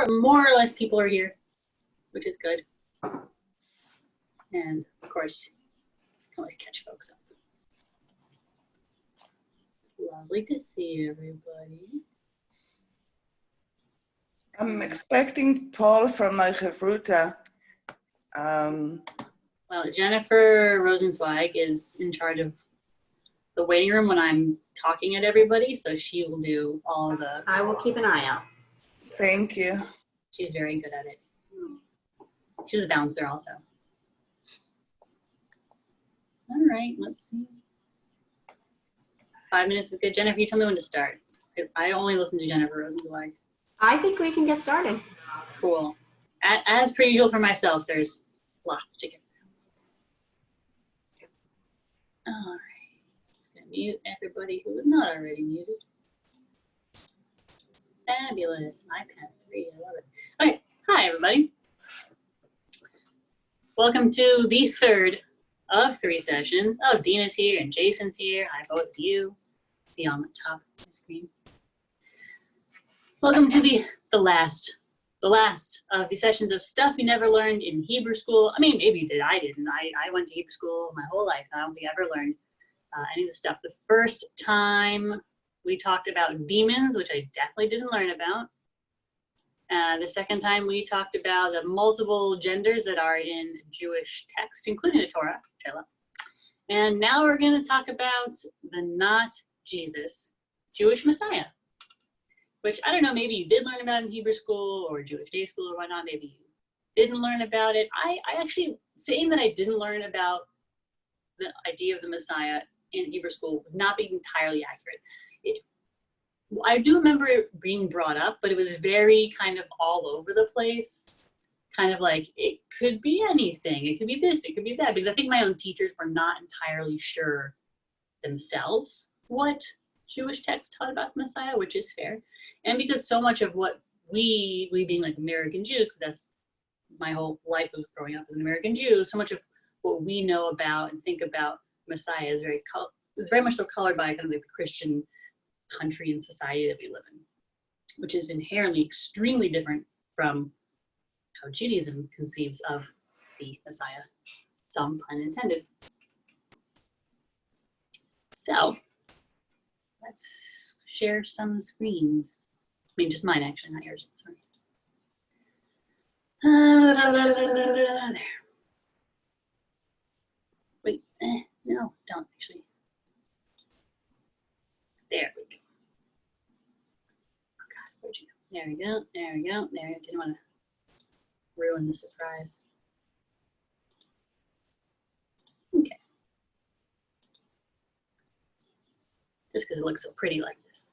more or less people are here, which is good. And of course, you can always catch folks up. It's lovely to see everybody. I'm expecting Paul from my Chavruta. Well, Jennifer Rosenzweig is in charge of the waiting room when I'm talking at everybody, so she will do all the... I will keep an eye out. Thank you. She's very good at it. She's a bouncer also. All right, let's see. 5 minutes is good. Jennifer, you tell me when to start. I only listen to Jennifer Rosenzweig. I think we can get started. Cool. As per usual for myself, there's lots to get through. All right. Just going to mute everybody who is not already muted. Fabulous. iPad 3. I love it. Okay. Hi, everybody. Welcome to the third of 3 sessions. Oh, Dina's here and Jason's here. Hi, both of you. See on the top of the screen. Welcome to the last of the sessions of stuff you never learned in Hebrew school. I mean, maybe you did. I didn't. I went to Hebrew school my whole life. I don't think I ever learned any of the stuff. The first time we talked about demons, which I definitely didn't learn about. The second time we talked about the multiple genders that are in Jewish texts, including the Torah, which I love. And now we're going to talk about the not Jesus Jewish Messiah, which I don't know, maybe you did learn about in Hebrew school or Jewish day school or whatnot. Maybe you didn't learn about it. I actually, saying that I didn't learn about the idea of the Messiah in Hebrew school would not be entirely accurate. I do remember it being brought up, but it was very kind of all over the place. Kind of like, it could be anything. It could be this, it could be that. Because I think my own teachers were not entirely sure themselves what Jewish texts taught about the Messiah, which is fair. And because so much of what we being like American Jews, because that's my whole life was growing up as an American Jew, so much of what we know about and think about Messiah is very much so colored by kind of like the Christian country and society that we live in, which is inherently extremely different from how Judaism conceives of the Messiah, some pun intended. So let's share some screens. I mean, just mine actually, not yours, sorry. There. Wait, no, don't actually. There we go. Oh God, where'd you go? There we go, there we go, there. I didn't want to ruin the surprise. Okay. Just because it looks so pretty like this.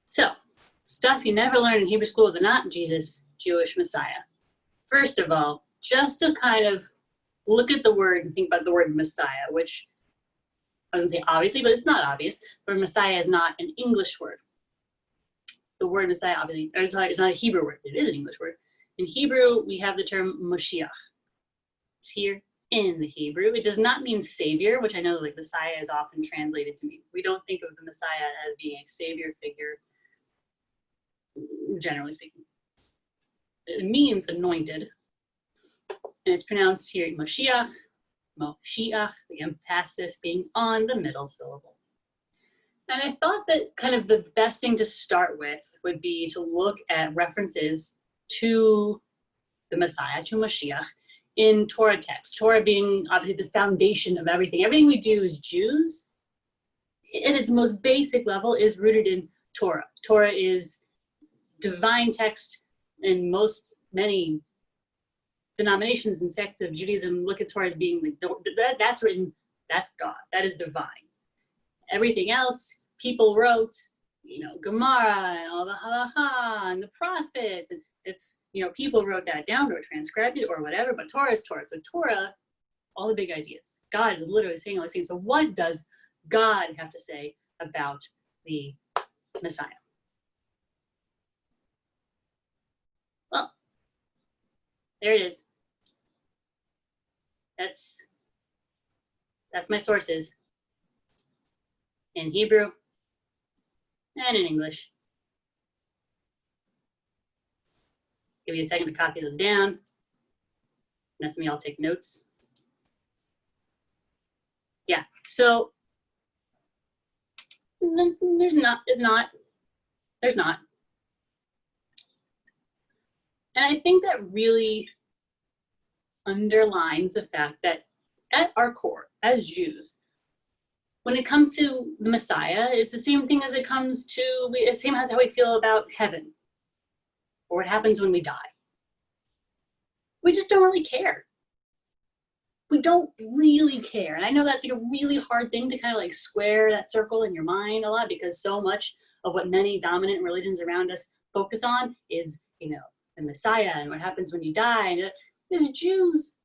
So, stuff you never learned in Hebrew school, the not Jesus Jewish Messiah. First of all, just to kind of look at the word and think about the word Messiah, which I was going to say obviously, but it's not obvious. The word Messiah is not an English word. The word Messiah, obviously, it's not a Hebrew word. It is an English word. In Hebrew, we have the term Moshiach. It's here in the Hebrew. It does not mean savior, which I know like Messiah is often translated to mean. We don't think of the Messiah as being a savior figure, generally speaking. It means anointed. And it's pronounced here Moshiach, Moshiach, the emphasis being on the middle syllable. And I thought that kind of the best thing to start with would be to look at references to the Messiah, to Mashiach, in Torah text. Torah being obviously the foundation of everything. Everything we do as Jews, at its most basic level, is rooted in Torah. Torah is divine text, and many denominations and sects of Judaism look at Torah as being like, that's written, that's God, that is divine. Everything else, people wrote, Gemara and all the halacha and the prophets, and it's, people wrote that down or transcribed it or whatever, but Torah is Torah. So Torah, all the big ideas. God is literally saying all these things. So what does God have to say about the Messiah? Well, there it is. That's my sources in Hebrew and in English. Give you a second to copy those down. That's me, I'll take notes. Yeah, so there's not. And I think that really underlines the fact that at our core, as Jews, when it comes to the Messiah, it's the same thing as it comes to, the same as how we feel about heaven or what happens when we die. We just don't really care. We don't really care. And I know that's like a really hard thing to kind of like square that circle in your mind a lot, because so much of what many dominant religions around us focus on is, you know, the Messiah and what happens when you die. And as Jews,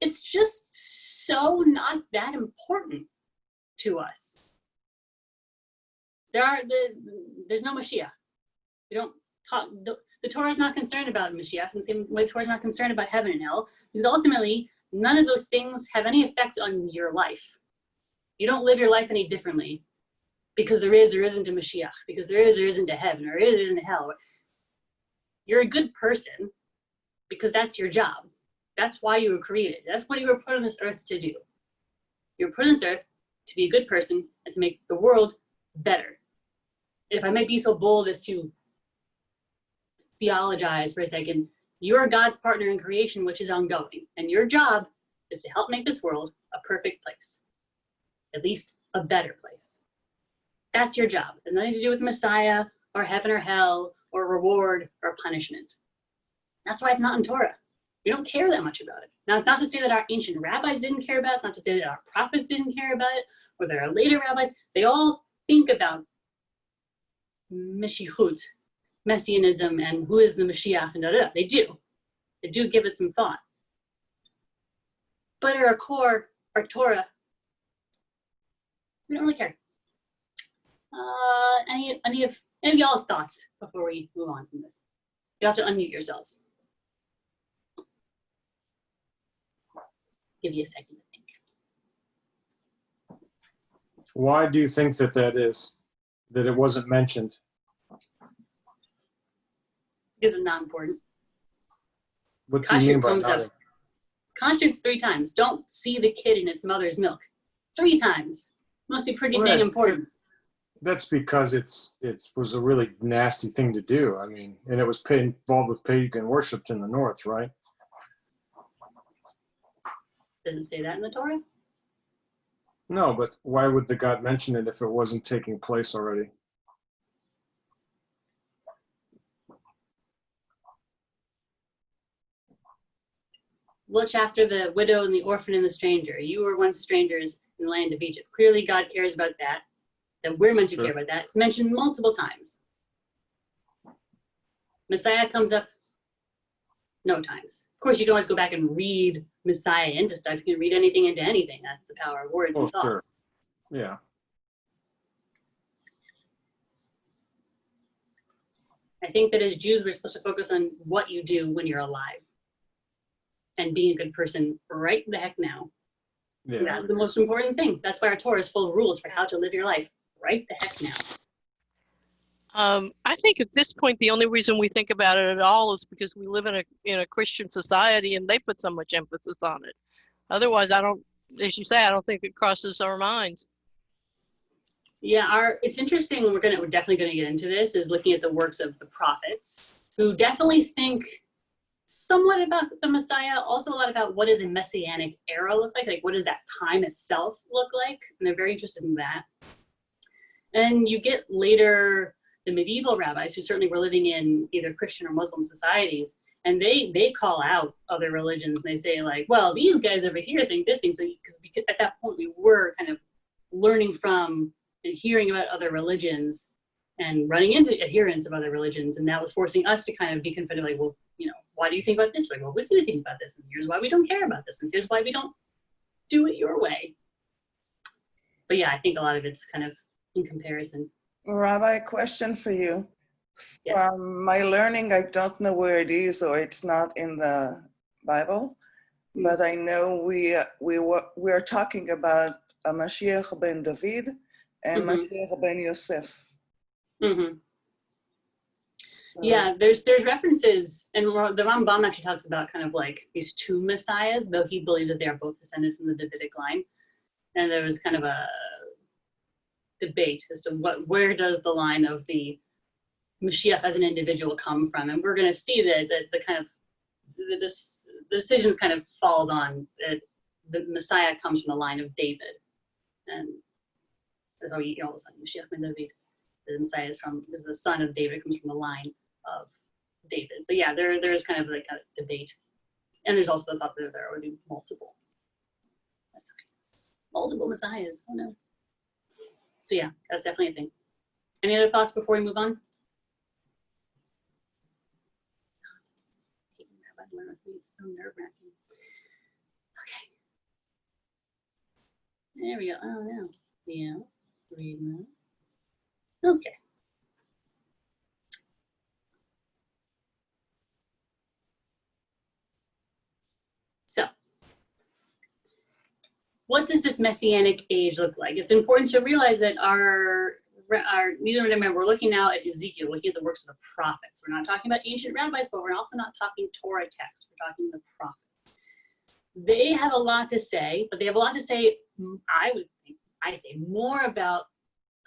it's just so not that important to us. There's no Mashiach. We don't talk, the Torah is not concerned about Mashiach, and the same way the Torah is not concerned about heaven and hell, because ultimately none of those things have any effect on your life. You don't live your life any differently because there is or isn't a Mashiach, because there is or isn't a heaven, or is or isn't a hell. You're a good person because that's your job. That's why you were created. That's what you were put on this earth to do. You were put on this earth to be a good person and to make the world better. If I might be so bold as to theologize for a second, you're God's partner in creation, which is ongoing. And your job is to help make this world a perfect place. At least a better place. That's your job. It has nothing to do with Messiah or heaven or hell or reward or punishment. That's why it's not in Torah. We don't care that much about it. Now, not to say that our ancient rabbis didn't care about it, not to say that our prophets didn't care about it, or that our later rabbis, they all think about Meshichut, Messianism, and who is the Mashiach, and da-da-da. They do. They do give it some thought. But at our core, our Torah, we don't really care. Any of y'all's thoughts before we move on from this? You have to unmute yourselves. Give you a second to think. Why do you think that is? That it wasn't mentioned? Because it's not important. What do you mean Kashrut by comes not? up. Kashrut's 3 times. Don't see the kid in its mother's milk. 3 times. Must be pretty dang important. That's because it was a really nasty thing to do. I mean, and it was involved with pagan worship in the north, right? Doesn't say that in the Torah. No, but why would the God mention it if it wasn't taking place already? Look after the widow and the orphan and the stranger. You were once strangers in the land of Egypt. Clearly God cares about that we're meant to care about that. It's mentioned multiple times. Messiah comes up no times. Of course, you can always go back and read Messiah into stuff. You can read anything into anything. That's the power of words and thoughts. Sure. Yeah. I think that as Jews, we're supposed to focus on what you do when you're alive and being a good person right the heck now. Yeah. That's the most important thing. That's why our Torah is full of rules for how to live your life right the heck now. I think at this point, the only reason we think about it at all is because we live in a Christian society and they put so much emphasis on it. Otherwise, as you say, I don't think it crosses our minds. Yeah, it's interesting. We're definitely going to get into this, is looking at the works of the prophets, who definitely think somewhat about the Messiah, also a lot about what does a Messianic era look like what does that time itself look like, and they're very interested in that. And you get later the medieval rabbis, who certainly were living in either Christian or Muslim societies, and they call out other religions, and they say well, these guys over here think this thing. So because at that point we were kind of learning from and hearing about other religions and running into adherents of other religions, and that was forcing us to kind of be confident, well, why do you think about this way? Well, what do you think about this? And here's why we don't care about this, and here's why we don't do it your way. But yeah, I think a lot of it's kind of in comparison. Rabbi, question for you. Yes. From my learning, I don't know where it is, or it's not in the Bible, but I know we're talking about a Mashiach ben David and Mashiach ben Yosef. Mm-hmm. Yeah, there's references, and the Rambam actually talks about kind of like these two messiahs, though he believed that they are both descended from the Davidic line. And there was kind of a debate as to where does the line of the Mashiach as an individual come from, and we're going to see that the kind of the decisions kind of falls on that the Messiah comes from the line of David, and that's how you all of a sudden Mashiach ben David, the Messiah is the son of David, comes from the line of David. But yeah, there's kind of like a debate, and there's also the thought that there would be multiple messiahs. Oh no. So yeah, that's definitely a thing. Any other thoughts before we move on? It's so nerve-wracking. Okay. There we go. Oh no. Yeah. Read that. Okay. So, what does this Messianic age look like? It's important to realize that we're looking now at Ezekiel, looking at the works of the prophets. We're not talking about ancient rabbis, but we're also not talking Torah texts. We're talking the prophets. They have a lot to say, but they have a lot to say, I say more about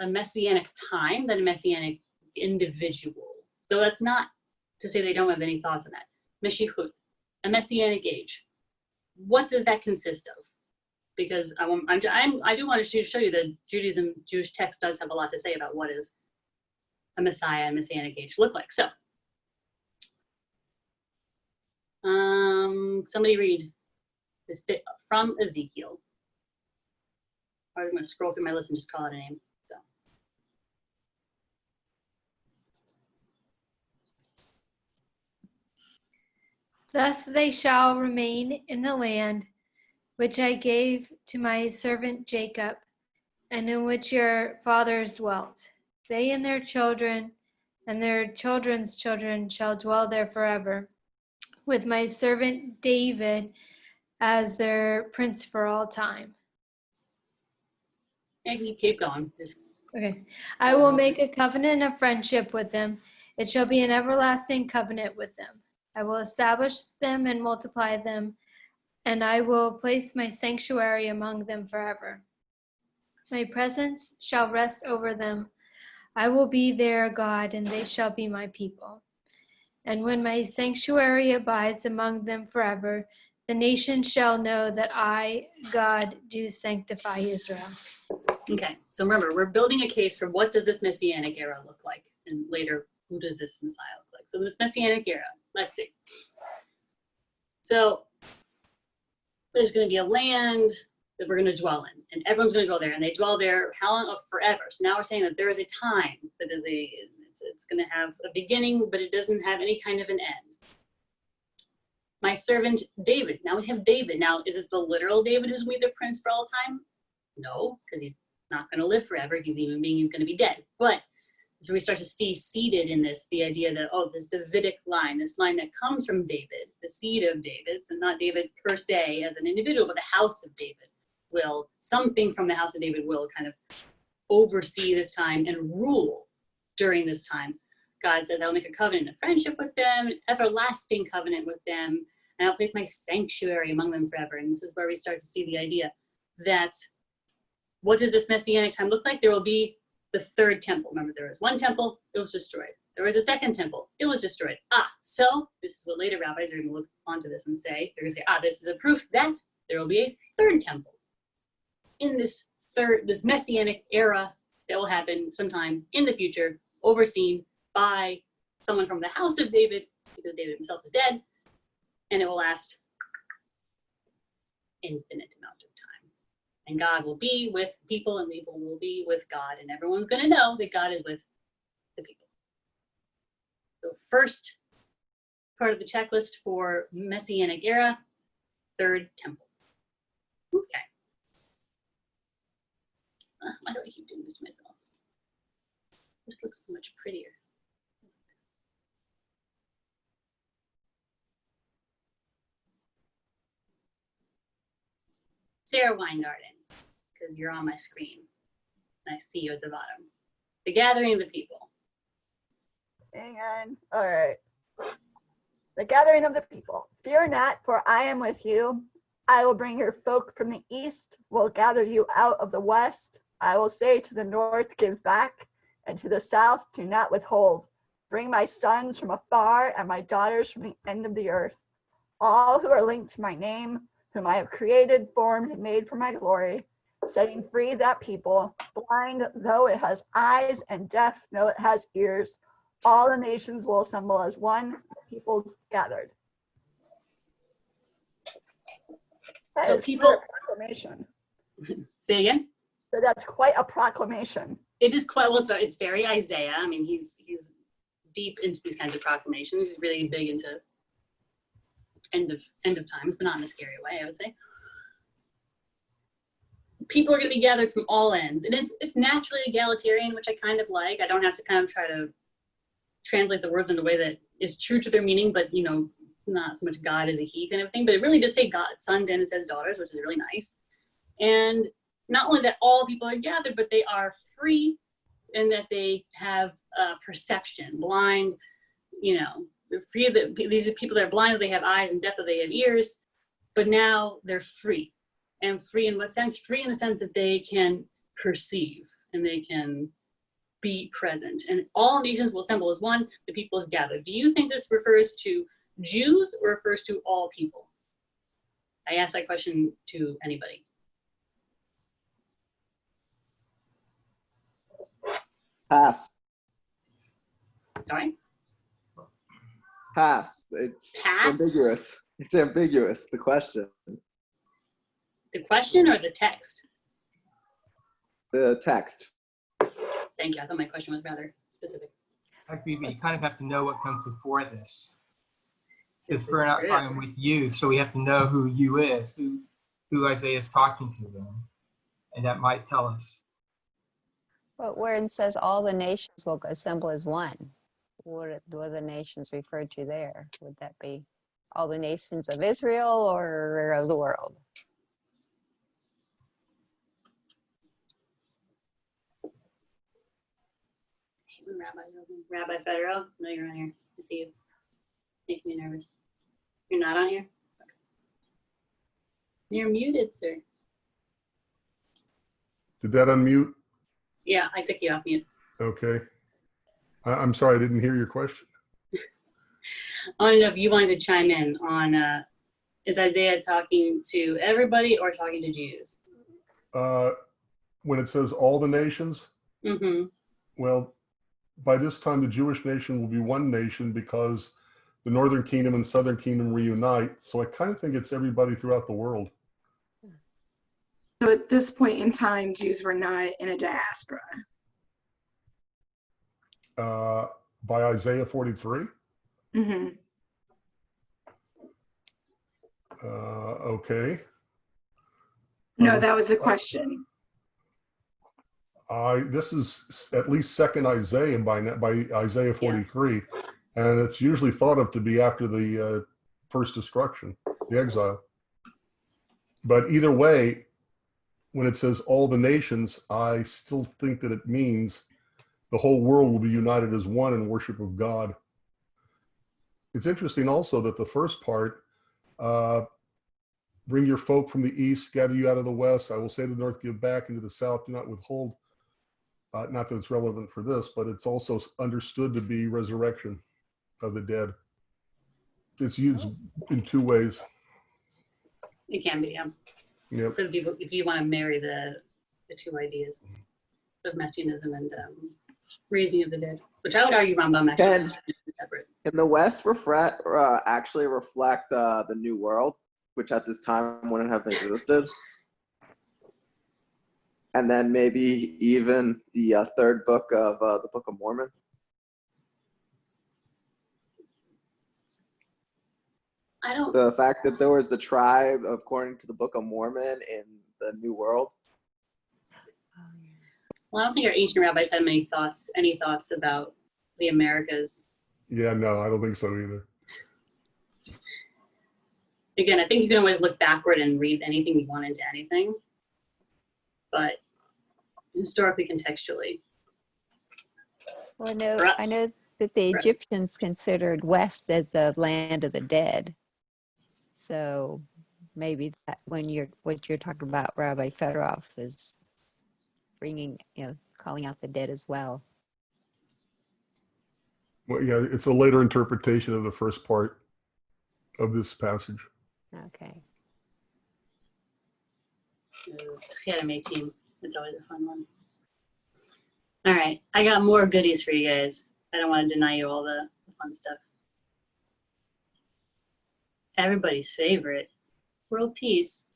a Messianic time than a Messianic individual. Though that's not to say they don't have any thoughts on that. Meshichut, a Messianic age. What does that consist of? Because I do want to show you that Judaism, Jewish text does have a lot to say about what is a Messiah and Messianic age look like. So, somebody read this bit from Ezekiel. Or I'm going to scroll through my list and just call it a name. So. Thus they shall remain in the land which I gave to my servant Jacob, and in which your fathers dwelt. They and their children and their children's children shall dwell there forever, with my servant David as their prince for all time. And you keep going. Okay. I will make a covenant of friendship with them. It shall be an everlasting covenant with them. I will establish them and multiply them, and I will place my sanctuary among them forever. My presence shall rest over them. I will be their God, and they shall be my people. And when my sanctuary abides among them forever, the nations shall know that I, God, do sanctify Israel. Okay, so remember, we're building a case for what does this Messianic era look like, and later, who does this Messiah look like? So this Messianic era, let's see. So there's going to be a land that we're going to dwell in, and everyone's going to dwell there, and they dwell there how long? Oh, forever. So now we're saying that there is a time that is it's going to have a beginning, but it doesn't have any kind of an end. My servant David. Now we have David. Now, is it the literal David who's going to be the prince for all time? No, because he's not going to live forever. He's going to be dead. But so we start to see seated in this the idea that, oh, this Davidic line, this line that comes from David, the seed of David, so not David per se as an individual, but the house of David something from the house of David will kind of oversee this time and rule during this time. God says, I will make a covenant of friendship with them, an everlasting covenant with them, and I'll place my sanctuary among them forever. And this is where we start to see the idea that what does this Messianic time look like? There will be the third temple. Remember, there was one temple, it was destroyed. There was a second temple, it was destroyed. So this is what later rabbis are going to look onto this and say, they're going to say, this is a proof that there will be a third temple in this Messianic era that will happen sometime in the future, overseen by someone from the house of David, because David himself is dead, and it will last infinite amount of time. And God will be with people, and people will be with God, and everyone's going to know that God is with the people. So first part of the checklist for Messianic era, third temple. Okay. Why do I keep doing this to myself? This looks much prettier. Sarah Weingarten, because you're on my screen. And I see you at the bottom. The gathering of the people. Hang on. All right. The gathering of the people. Fear not, for I am with you. I will bring your folk from the east, will gather you out of the west. I will say to the north, give back, and to the south, do not withhold. Bring my sons from afar and my daughters from the end of the earth. All who are linked to my name, whom I have created, formed, and made for my glory, setting free that people, blind though it has eyes and deaf though it has ears. All the nations will assemble as one, peoples gathered. That So is people- quite a proclamation. Say again? So that's quite a proclamation. It is quite, well, it's very Isaiah. I mean, he's deep into these kinds of proclamations. He's really big into end of times, but not in a scary way, I would say. People are going to be gathered from all ends, and it's naturally egalitarian, which I kind of like. I don't have to kind of try to translate the words in a way that is true to their meaning, but you know, not so much God as a he kind of thing. But it really does say God, sons, and it says daughters, which is really nice. And not only that all people are gathered, but they are free, and that they have perception, blind, you know, they're free. These are people that are blind, they have eyes, and deaf, that they have ears, but now they're free. And free in what sense? Free in the sense that they can perceive and they can be present. And all nations will assemble as one, the people is gathered. Do you think this refers to Jews or refers to all people? I ask that question to anybody. Pass. Sorry? Pass. It's Pass? ambiguous. It's ambiguous, the question. The question or the text? The text. Thank you. I thought my question was rather specific. Actually, but you kind of have to know what comes before this. It says, This is "Fear not, great. I am with you." So we have to know who you is, who Isaiah is talking to them, and that might tell us. But where it says all the nations will assemble as one, what are the nations referred to there? Would that be all the nations of Israel or of the world? Rabbi Federo, no, you're on here. I see you. Making me nervous. You're not on here? Okay. You're muted, sir. Did that unmute? Yeah, I took you off mute. Okay. I'm sorry, I didn't hear your question. I want to know if you wanted to chime in on, is Isaiah talking to everybody or talking to Jews? When it says all the nations, Mm-hmm. well, by this time the Jewish nation will be one nation because the northern kingdom and southern kingdom reunite. So I kind of think it's everybody throughout the world. So at this point in time, Jews were not in a diaspora. By Isaiah 43. Mm-hmm. Okay. No, that was the question. This is at least second Isaiah by Isaiah 43, and it's usually thought of to be after the first destruction, the exile. But either way, when it says all the nations, I still think that it means the whole world will be united as one in worship of God. It's interesting also that the first part, bring your folk from the east, gather you out of the west. I will say to the north, give back, and to the south, do not withhold. Not that it's relevant for this, but it's also understood to be resurrection of the dead. It's used in two ways. It can be, yeah. Yep. If you want to marry the two ideas of messianism and raising of the dead, which I would argue Rambam actually is separate. Can the West actually reflect the New World, which at this time wouldn't have existed? And then maybe even the third book of the Book of Mormon? I don't. The fact that there was the tribe, according to the Book of Mormon, in the New World. Well, I don't think our ancient rabbis had any thoughts about the Americas. Yeah, no, I don't think so either. Again, I think you can always look backward and read anything you want into anything, but historically, contextually. Well, I know that the Rest. Egyptians considered West as the land of the dead. So maybe that what you're talking about, Rabbi Fedorov, is bringing, calling out the dead as well. Well, yeah, it's a later interpretation of the first part of this passage. Okay. Academy team. It's always a fun one. All right, I got more goodies for you guys. I don't want to deny you all the fun stuff. Everybody's favorite, world peace.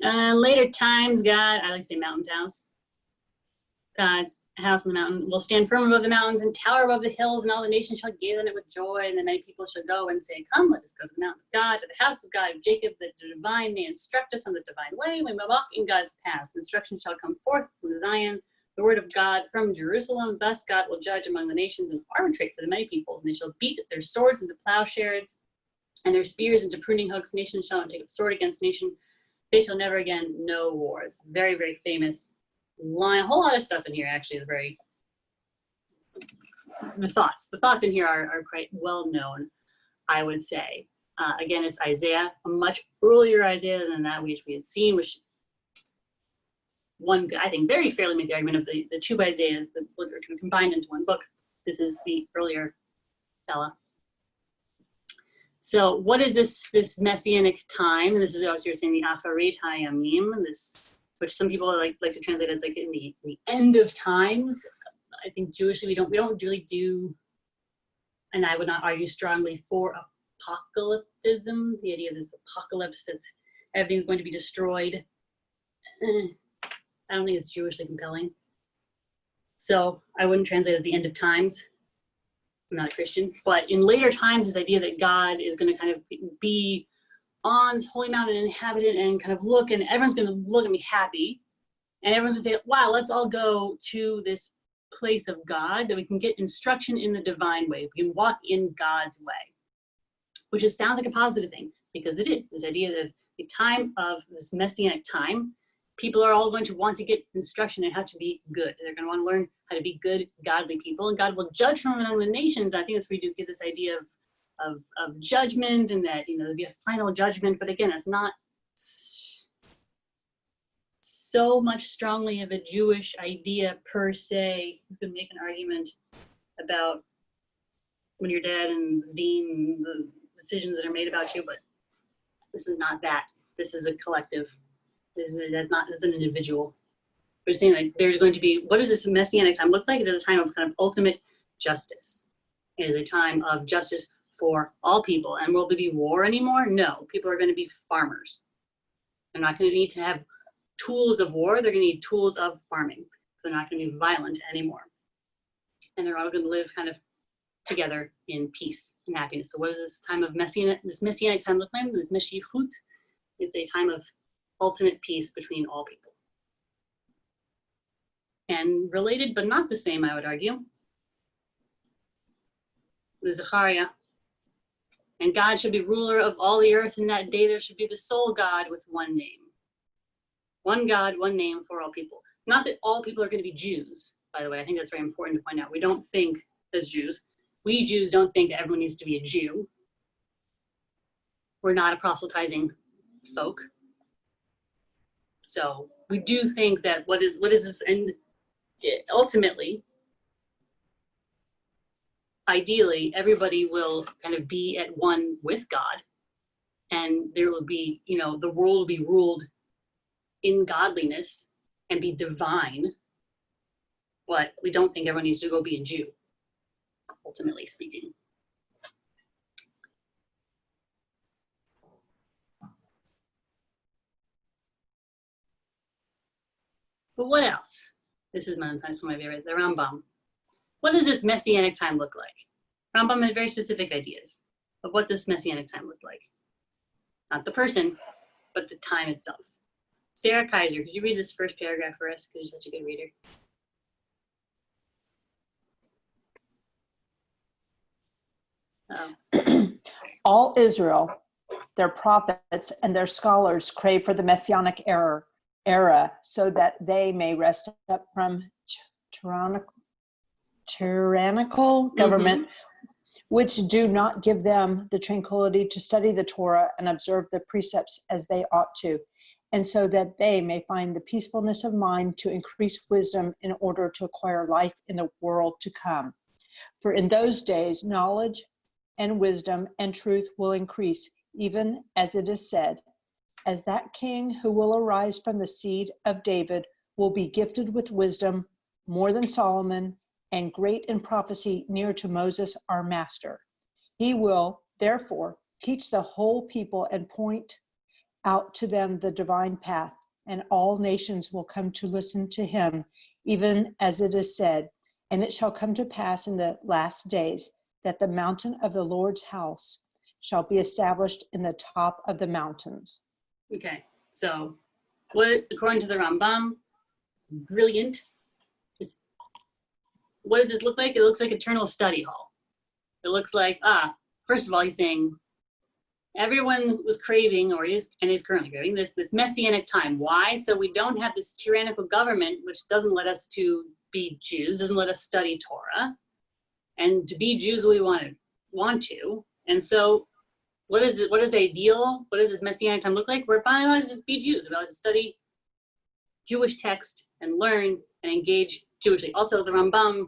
Later times, God, I like to say mountain's house. God's house on the mountain will stand firm above the mountains and tower above the hills, and all the nations shall gaze on it with joy. And then many people shall go and say, come, let us go to the mountain of God, to the house of God of Jacob, that the divine may instruct us on the divine way. We may walk in God's paths. Instruction shall come forth from Zion, the word of God from Jerusalem. Thus God will judge among the nations and arbitrate for the many peoples. And they shall beat their swords into plowshares and their spears into pruning hooks. Nation shall not take up sword against nation. They shall never again know war. It's very, very famous line. A whole lot of stuff in here actually is very, the thoughts in here are quite well known, I would say. Again, it's Isaiah, a much earlier Isaiah than that which we had seen, which one, I think, very fairly made the argument of the two Isaiahs that were kind of combined into one book. This is the earlier fella. So what is this messianic time? And this is also, you're saying the Acharit Hayamim, this, which some people like to translate as like in the end of times. I think Jewishly we don't really do, and I would not argue strongly for apocalypticism, the idea of this apocalypse that everything's going to be destroyed. I don't think it's Jewishly compelling. So I wouldn't translate it as the end of times. I'm not a Christian, but in later times, this idea that God is going to kind of be on this holy mountain and inhabit it and kind of look, and everyone's going to look and be happy. And everyone's going to say, wow, let's all go to this place of God that we can get instruction in the divine way. We can walk in God's way, which just sounds like a positive thing, because it is. This idea that the time of this messianic time, people are all going to want to get instruction on how to be good. They're going to want to learn how to be good, godly people, and God will judge from among the nations. I think that's where you do get this idea of judgment, and that, there'll be a final judgment. But again, it's not so much strongly of a Jewish idea per se. You could make an argument about when you're dead and the dean, the decisions that are made about you, but this is not that. This is a collective. This is an individual. We're saying like there's going to be, what does this messianic time look like? It is a time of kind of ultimate justice. It is a time of justice for all people. And will there be war anymore? No. People are going to be farmers. They're not going to need to have tools of war. They're going to need tools of farming. So they're not going to be violent anymore. And they're all going to live kind of together in peace and happiness. So what does this time of this messianic time look like? This Meshichut is a time of ultimate peace between all people. And related, but not the same, I would argue, the Zechariah. And God should be ruler of all the earth. In that day there should be the sole God with one name. One God, one name for all people. Not that all people are going to be Jews, by the way. I think that's very important to point out. We don't think as Jews. We Jews don't think that everyone needs to be a Jew. We're not a proselytizing folk. So we do think that what is this, and ultimately, ideally, everybody will kind of be at one with God, and there will be, the world will be ruled in godliness and be divine, but we don't think everyone needs to go be a Jew, ultimately speaking. But what else? This is my favorite, the Rambam. What does this messianic time look like? Rambam had very specific ideas of what this messianic time looked like. Not the person, but the time itself. Sarah Kaiser, could you read this first paragraph for us? Because you're such a good reader. All Israel, their prophets, and their scholars crave for the Messianic era so that they may rest up from tyrannical tyrannical government, which do not give them the tranquility to study the Torah and observe the precepts as they ought to, and so that they may find the peacefulness of mind to increase wisdom in order to acquire life in the world to come. For in those days, knowledge and wisdom and truth will increase, even as it is said, as that king who will arise from the seed of David will be gifted with wisdom more than Solomon, and great in prophecy near to Moses our master. He will, therefore, teach the whole people and point out to them the divine path, and all nations will come to listen to him, even as it is said, and it shall come to pass in the last days that the mountain of the Lord's house shall be established in the top of the mountains. Okay, so what, according to the Rambam, brilliant. What does this look like? It looks like eternal study hall. It looks like, first of all, he's saying everyone was craving, or is currently craving, this Messianic time. Why? So we don't have this tyrannical government which doesn't let us to be Jews, doesn't let us study Torah, and to be Jews we want to. And so what is it? What is the ideal? What does this Messianic time look like? We're finally allowed to just be Jews. We're allowed to study Jewish text and learn and engage Jewishly. Also, the Rambam,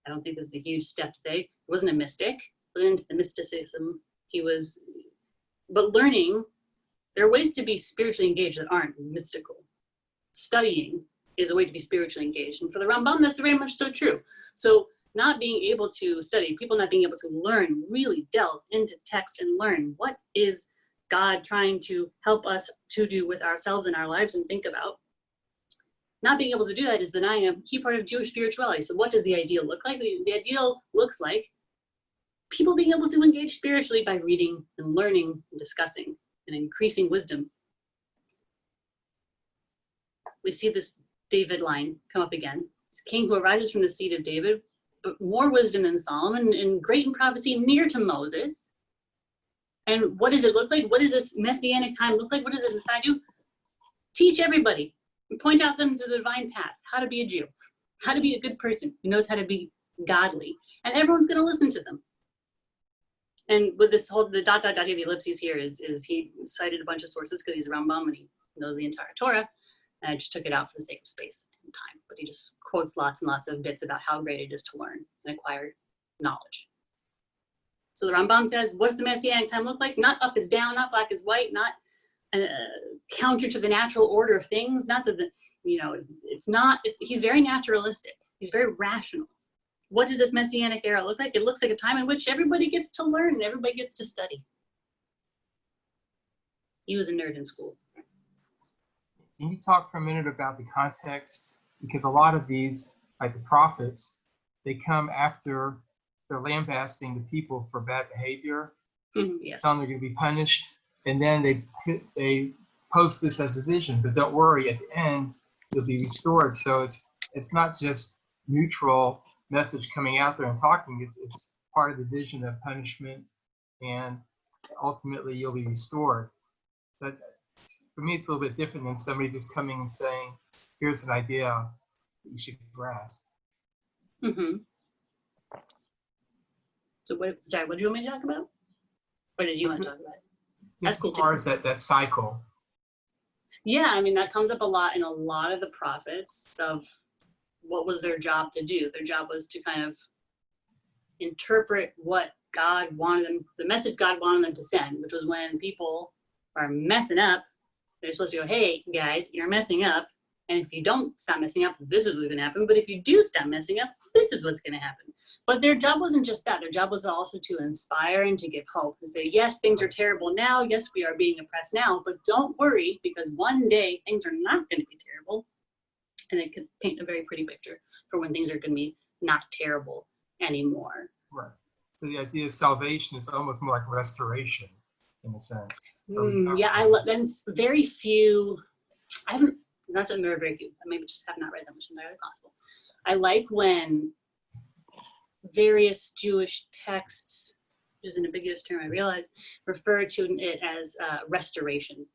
I don't think this is a huge step to say, he wasn't a mystic, but into the mysticism, but learning, there are ways to be spiritually engaged that aren't mystical. Studying is a way to be spiritually engaged. And for the Rambam, that's very much so true. So not being able to study, people not being able to learn, really delve into text and learn what is God trying to help us to do with ourselves and our lives and think about. Not being able to do that is denying a key part of Jewish spirituality. So what does the ideal look like? The ideal looks like people being able to engage spiritually by reading and learning and discussing and increasing wisdom. We see this David line come up again. It's king who arises from the seed of David, but more wisdom than Solomon, and great in prophecy, near to Moses. And what does it look like? What does this Messianic time look like? What does this Messiah do? Teach everybody. And point out them to the divine path, how to be a Jew, how to be a good person who knows how to be godly. And everyone's going to listen to them. And with this whole, the ... the ellipses here is he cited a bunch of sources because he's Rambam and he knows the entire Torah. And I just took it out for the sake of space and time. But he just quotes lots and lots of bits about how great it is to learn and acquire knowledge. So the Rambam says, what's the Messianic time look like? Not up is down, not black is white, not counter to the natural order of things. Not that he's very naturalistic. He's very rational. What does this Messianic era look like? It looks like a time in which everybody gets to learn and everybody gets to study. He was a nerd in school. Can you talk for a minute about the context? Because a lot of these, like the prophets, they come after they're lambasting the people for bad behavior. Yes. Telling them they're going to be punished. And then they post this as a vision, but don't worry, at the end, you'll be restored. So it's not just neutral message coming out there and talking. It's part of the vision of punishment, and ultimately you'll be restored. But for me, it's a little bit different than somebody just coming and saying, here's an idea that you should grasp. So what do you want me to talk about? What did you want to talk about? Just as far as that cycle. Yeah, I mean, that comes up a lot in a lot of the prophets of what was their job to do. Their job was to kind of interpret what God wanted them, the message God wanted them to send, which was when people are messing up, they're supposed to go, hey, guys, you're messing up. And if you don't stop messing up, this is what's going to happen. But if you do stop messing up, this is what's going to happen. But their job wasn't just that. Their job was also to inspire and to give hope and say, yes, things are terrible now. Yes, we are being oppressed now. But don't worry, because one day things are not going to be terrible. And it could paint a very pretty picture for when things are going to be not terrible anymore. Right. So the idea of salvation is almost more like restoration in a sense. Yeah, I love, and very few, I haven't, not that there are very few, I maybe just have not read that much in the gospel. I like when various Jewish texts, which is an ambiguous term I realize, refer to it as restoration.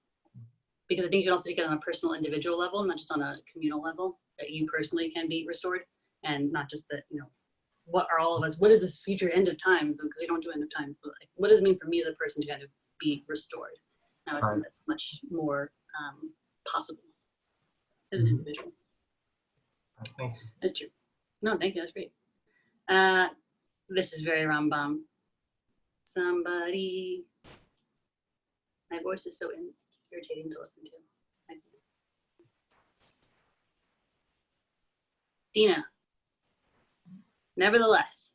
Because I think you can also take it on a personal individual level, not just on a communal level, that you personally can be restored, and not just that, what are all of us, what is this future end of times? Because we don't do end of times, but like, what does it mean for me as a person to kind of be restored? Now I think that's much more possible as an individual. Thank you. That's true. No, thank you, that's great. This is very Rambam. Somebody, my voice is so irritating to listen to. Dina, nevertheless.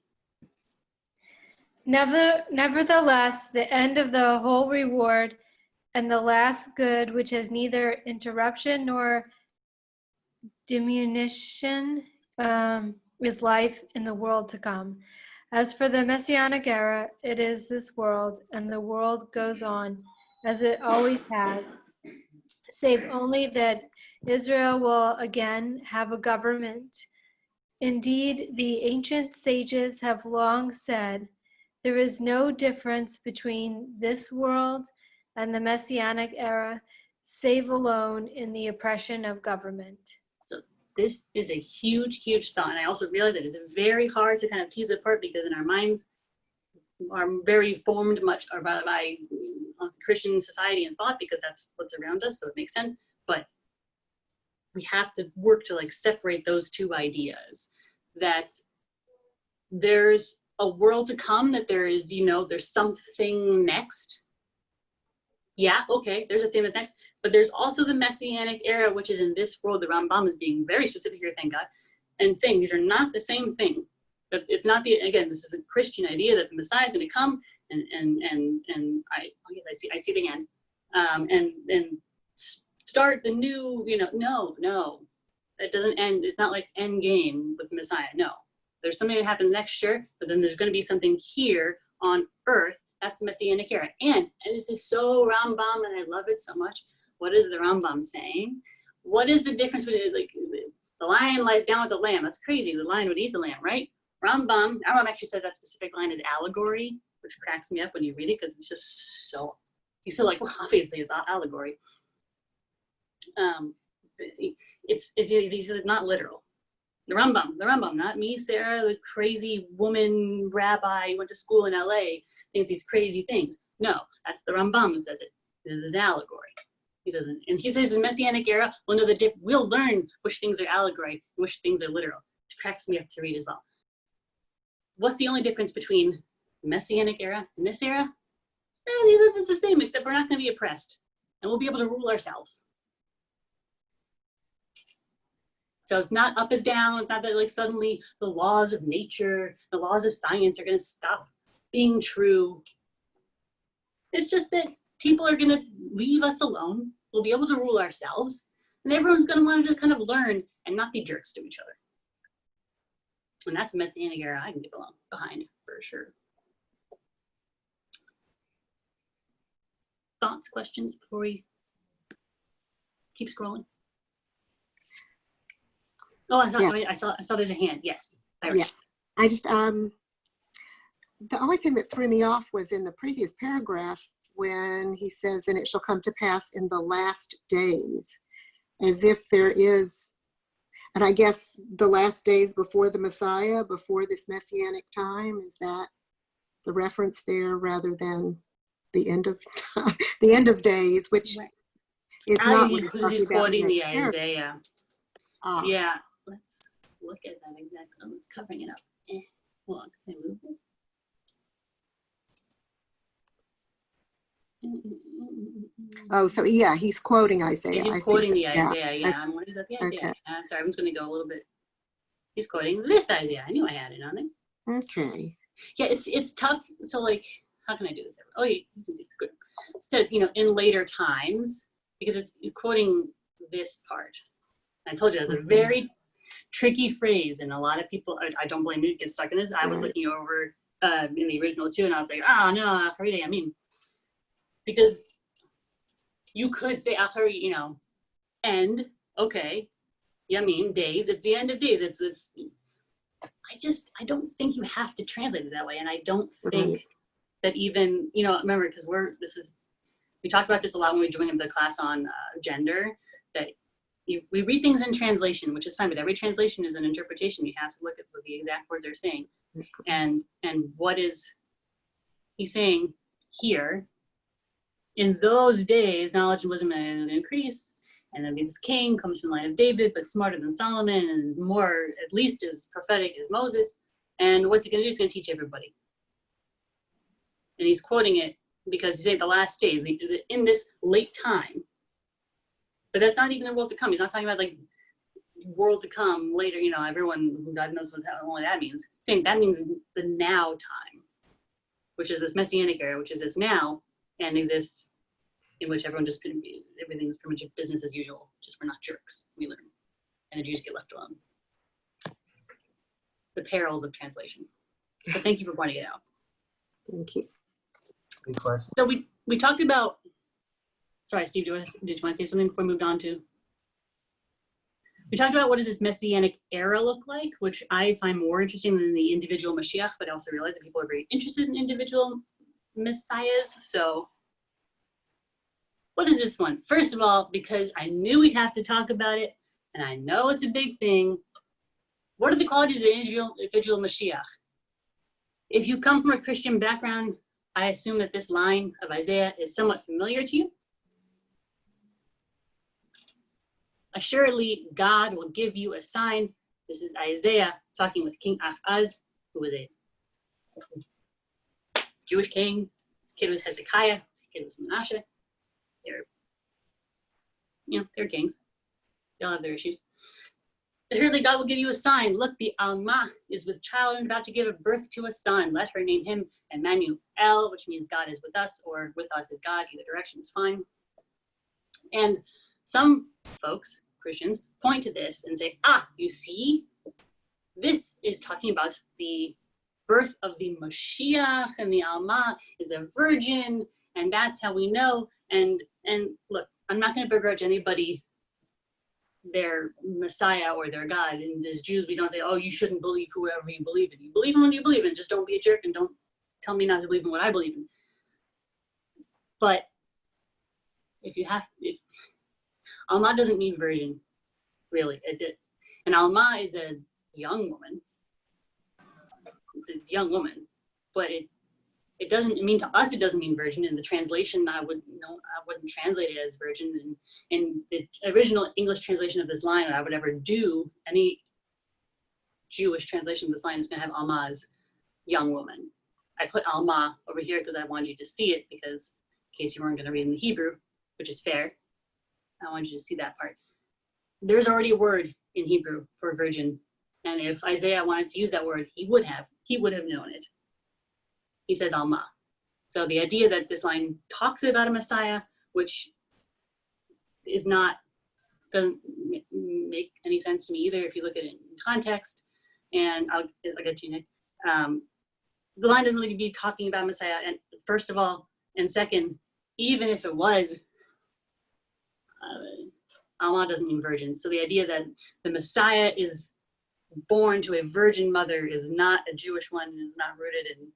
Nevertheless, the end of the whole reward and the last good, which has neither interruption nor diminution, is life in the world to come. As for the Messianic era, it is this world, and the world goes on as it always has, save only that Israel will again have a government. Indeed, the ancient sages have long said, there is no difference between this world and the Messianic era, save alone in the oppression of government. This is a huge, huge thought. And I also realize that it's very hard to kind of tease apart because in our minds are very formed much by Christian society and thought because that's what's around us. So it makes sense. But we have to work to like separate those two ideas, that there's a world to come, that there is, there's something next. Yeah, okay, there's a thing that's next. But there's also the Messianic era, which is in this world. The Rambam is being very specific here, thank God, and saying these are not the same thing. But it's not again, this is a Christian idea that the Messiah is going to come and I see the end, and start the new, no, it doesn't end. It's not like end game with the Messiah. No, there's something that happens next, sure, but then there's going to be something here on earth. That's the Messianic era. And this is so Rambam, and I love it so much. What is the Rambam saying? What is the difference between, like, the lion lies down with the lamb? That's crazy. The lion would eat the lamb, right? Rambam actually said that specific line is allegory, which cracks me up when you read it because it's just so, you said like, well, obviously it's allegory. These are not literal. The Rambam, not me, Sarah, the crazy woman rabbi who went to school in LA, thinks these crazy things. No, that's the Rambam who says it. This is an allegory. He doesn't, and he says in Messianic era, we'll know we'll learn which things are allegory and which things are literal. It cracks me up to read as well. What's the only difference between the Messianic era and this era? It's the same, except we're not going to be oppressed, and we'll be able to rule ourselves. So it's not up is down. It's not that like suddenly the laws of nature, the laws of science are going to stop being true. It's just that people are going to leave us alone. We'll be able to rule ourselves, and everyone's going to want to just kind of learn and not be jerks to each other. And that's a Messianic era I can get behind for sure. Thoughts, questions before we keep scrolling? Oh, I saw there's a hand. Yes. Iris. Yes. I just, the only thing that threw me off was in the previous paragraph when he says, and it shall come to pass in the last days, as if there is, and I guess the last days before the Messiah, before this Messianic time, is that the reference there rather than the end of time, the end of days, which is not what he's quoting the Isaiah. Yeah. Let's look at that exactly. Oh, it's covering it up. Hold on. Can I move this? Oh, so yeah, he's quoting Isaiah. Yeah, he's quoting the Isaiah. Yeah. What is that? The Isaiah. Okay. Sorry, I'm just going to go a little bit. He's quoting this Isaiah. I knew I had it on there. Okay. Yeah, it's tough. So like, how can I do this? Oh, you can see. Good. It says, in later times, because it's quoting this part. I told you it's a very tricky phrase, and a lot of people, I don't blame you, get stuck in this. I was looking over in the original too, and I was like, oh no, Achari, I mean, because you could say Achari, end, okay, Yamin, days, it's the end of days. It's I don't think you have to translate it that way, and I don't think that even, remember, because we talked about this a lot when we were doing the class on gender, that we read things in translation, which is fine, but every translation is an interpretation. You have to look at what the exact words are saying. And what is he saying here? In those days, knowledge and wisdom will increase, and then this king comes from the line of David, but smarter than Solomon, and more, at least as prophetic as Moses. And what's he going to do? He's going to teach everybody. And he's quoting it because he's saying the last days, in this late time. But that's not even the world to come. He's not talking about like world to come later, you know, everyone who God knows what that means. Saying that means the now time, which is this Messianic era, which is this now, and exists in which everything's pretty much business as usual. Just we're not jerks. We learn, and the Jews get left alone. The perils of translation. But thank you for pointing it out. Thank you. Good question. So we talked about. Sorry, Steve. Did you want to say something before we moved on to? We talked about what does this Messianic era look like, which I find more interesting than the individual Mashiach, but I also realize that people are very interested in individual messiahs. So what is this one? First of all, because I knew we'd have to talk about it, and I know it's a big thing. What are the qualities of the individual Mashiach? If you come from a Christian background, I assume that this line of Isaiah is somewhat familiar to you. Assuredly, God will give you a sign. This is Isaiah talking with King Ahaz, who was a Jewish king. His kid was Hezekiah. His kid was Menashe. They're kings. They all have their issues. Assuredly, God will give you a sign. Look, the Alma is with child and about to give birth to a son. Let her name him Emmanuel, which means God is with us, or with us is God. Either direction is fine. And some folks, Christians, point to this and say, you see, this is talking about the birth of the Mashiach, and the Alma is a virgin, and that's how we know. And look, I'm not going to begrudge anybody their Messiah or their God. And as Jews, we don't say, you shouldn't believe whoever you believe in. You believe in what you believe in. Just don't be a jerk and don't tell me not to believe in what I believe in. But if Alma doesn't mean virgin, really. And Alma is a young woman. It's a young woman, but it doesn't mean to us. It doesn't mean virgin. In the translation, I wouldn't translate it as virgin. In the original English translation of this line that I would ever do, any Jewish translation of this line is going to have Alma as young woman. I put Alma over here because I wanted you to see it, because in case you weren't going to read in the Hebrew, which is fair, I wanted you to see that part. There's already a word in Hebrew for virgin, and if Isaiah wanted to use that word, he would have known it. He says Alma. So the idea that this line talks about a Messiah, which doesn't make any sense to me either if you look at it in context, and I'll get to you, Nick. The line doesn't really be talking about Messiah, and first of all, and second, even if it was, Alma doesn't mean virgin. So the idea that the Messiah is born to a virgin mother is not a Jewish one, is not rooted in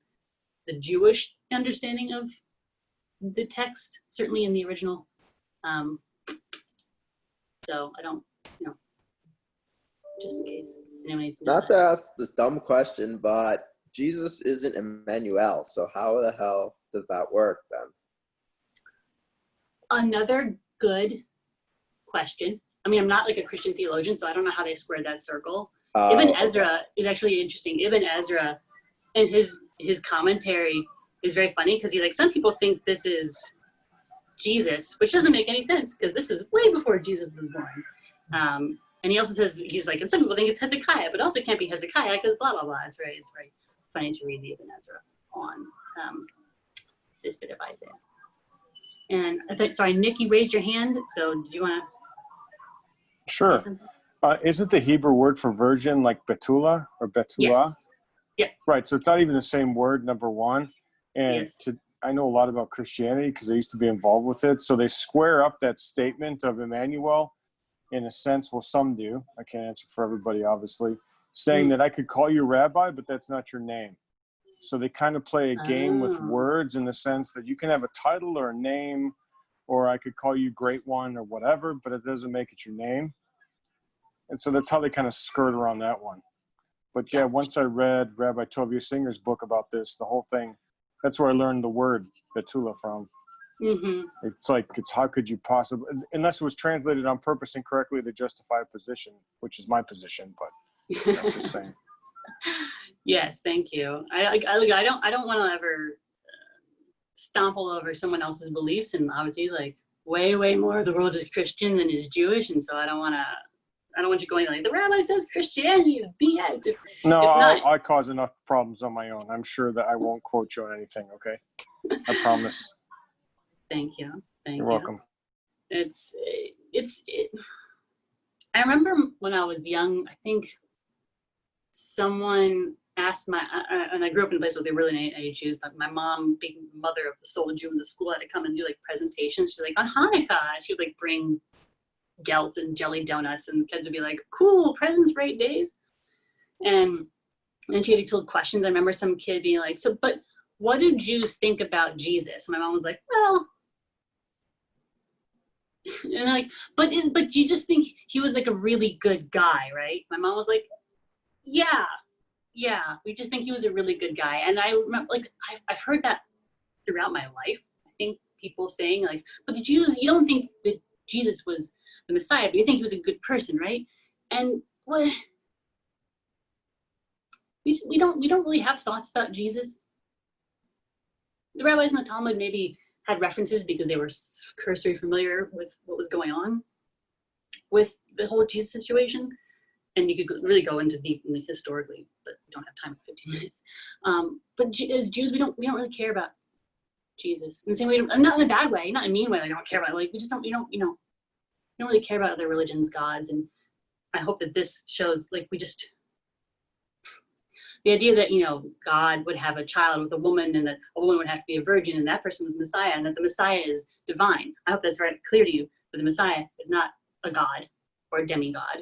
the Jewish understanding of the text, certainly in the original. So I don't, just in case anyone needs to know. Not to ask this dumb question, but Jesus isn't Emmanuel, so how the hell does that work then? Another good question. I mean, I'm not like a Christian theologian, so I don't know how they squared that circle. Ibn Ezra is actually interesting. Ibn Ezra, and his commentary is very funny, because some people think this is Jesus, which doesn't make any sense because this is way before Jesus was born. And he also says, and some people think it's Hezekiah, but also can't be Hezekiah because blah, blah, blah. It's very funny to read the Ibn Ezra on this bit of Isaiah. And I think, sorry, Nick, you raised your hand. So did you want to? Sure. Isn't the Hebrew word for virgin like Betula or Betula? Yes. Yeah. Right. So it's not even the same word, number one. And yes. I know a lot about Christianity because I used to be involved with it. So they square up that statement of Emmanuel in a sense. Well, some do. I can't answer for everybody, obviously. Saying that I could call you Rabbi, but that's not your name. So they kind of play a game with words in the sense that you can have a title or a name, or I could call you Great One or whatever, but it doesn't make it your name. And so that's how they kind of skirt around that one. But yeah, once I read Rabbi Tovia Singer's book about this, the whole thing, that's where I learned the word Betula from. It's like, it's how could you possibly, unless it was translated on purpose incorrectly to justify a position, which is my position, but I'm just saying. Yes, thank you. I don't want to ever stomp all over someone else's beliefs, and obviously like way more of the world is Christian than is Jewish, and so I don't want you going like, the rabbi says Christianity is BS. It's not. I cause enough problems on my own. I'm sure that I won't quote you on anything, okay? I promise. Thank you. You're welcome. I remember when I was young, I think someone asked and I grew up in a place where they really didn't eat Jews, but my mom, being mother of the sole Jew in the school, had to come and do like presentations. She's like, on Hanukkah, she would like bring gelt and jelly donuts, and the kids would be like, cool, presents for 8 days. And then she had to field questions. I remember some kid being like, so, but what do Jews think about Jesus? And my mom was like, well, and like, but you just think he was like a really good guy, right? My mom was like, yeah, we just think he was a really good guy. And I remember, like, I've heard that throughout my life. I think people saying like, but the Jews, you don't think that Jesus was the Messiah, but you think he was a good person, right? And what? We don't really have thoughts about Jesus. The rabbis in the Talmud maybe had references because they were cursory familiar with what was going on with the whole Jesus situation. And you could really go into deep historically, but we don't have time for 15 minutes. But as Jews, we don't really care about Jesus in the same way. Not in a bad way, not in a mean way. I don't care about it. Like we don't really care about other religions, gods. And I hope that this shows like the idea that, God would have a child with a woman, and that a woman would have to be a virgin, and that person was the Messiah, and that the Messiah is divine. I hope that's very clear to you, that the Messiah is not a god or a demigod.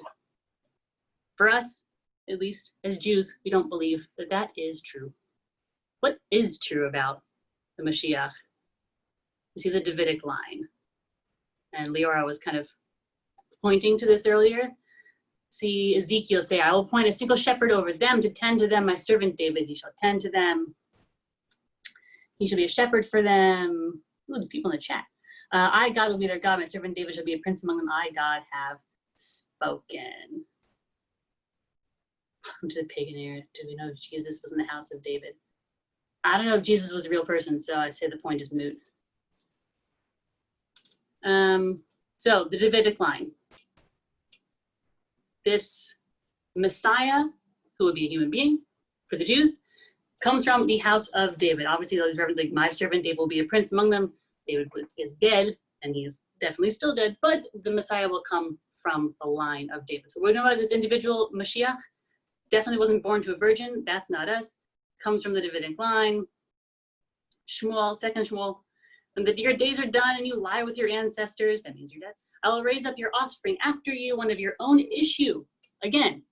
For us, at least as Jews, we don't believe that that is true. What is true about the Mashiach? You see the Davidic line. And Leora was kind of pointing to this earlier. See Ezekiel say, I will appoint a single shepherd over them to tend to them, my servant David, he shall tend to them. He shall be a shepherd for them. Ooh, there's people in the chat. I, God, will be their God, my servant David shall be a prince among them. I, God, have spoken. Welcome to the pagan era. Do we know if Jesus was in the house of David? I don't know if Jesus was a real person, so I say the point is moot. So the Davidic line. This Messiah, who would be a human being for the Jews, comes from the house of David. Obviously, those references like my servant David will be a prince among them. David is dead, and he is definitely still dead, but the Messiah will come from the line of David. So we know about this individual Mashiach. Definitely wasn't born to a virgin. That's not us. Comes from the Davidic line. Shmuel, second Shmuel. When your days are done and you lie with your ancestors, that means you're dead. I will raise up your offspring after you, one of your own issue. Again,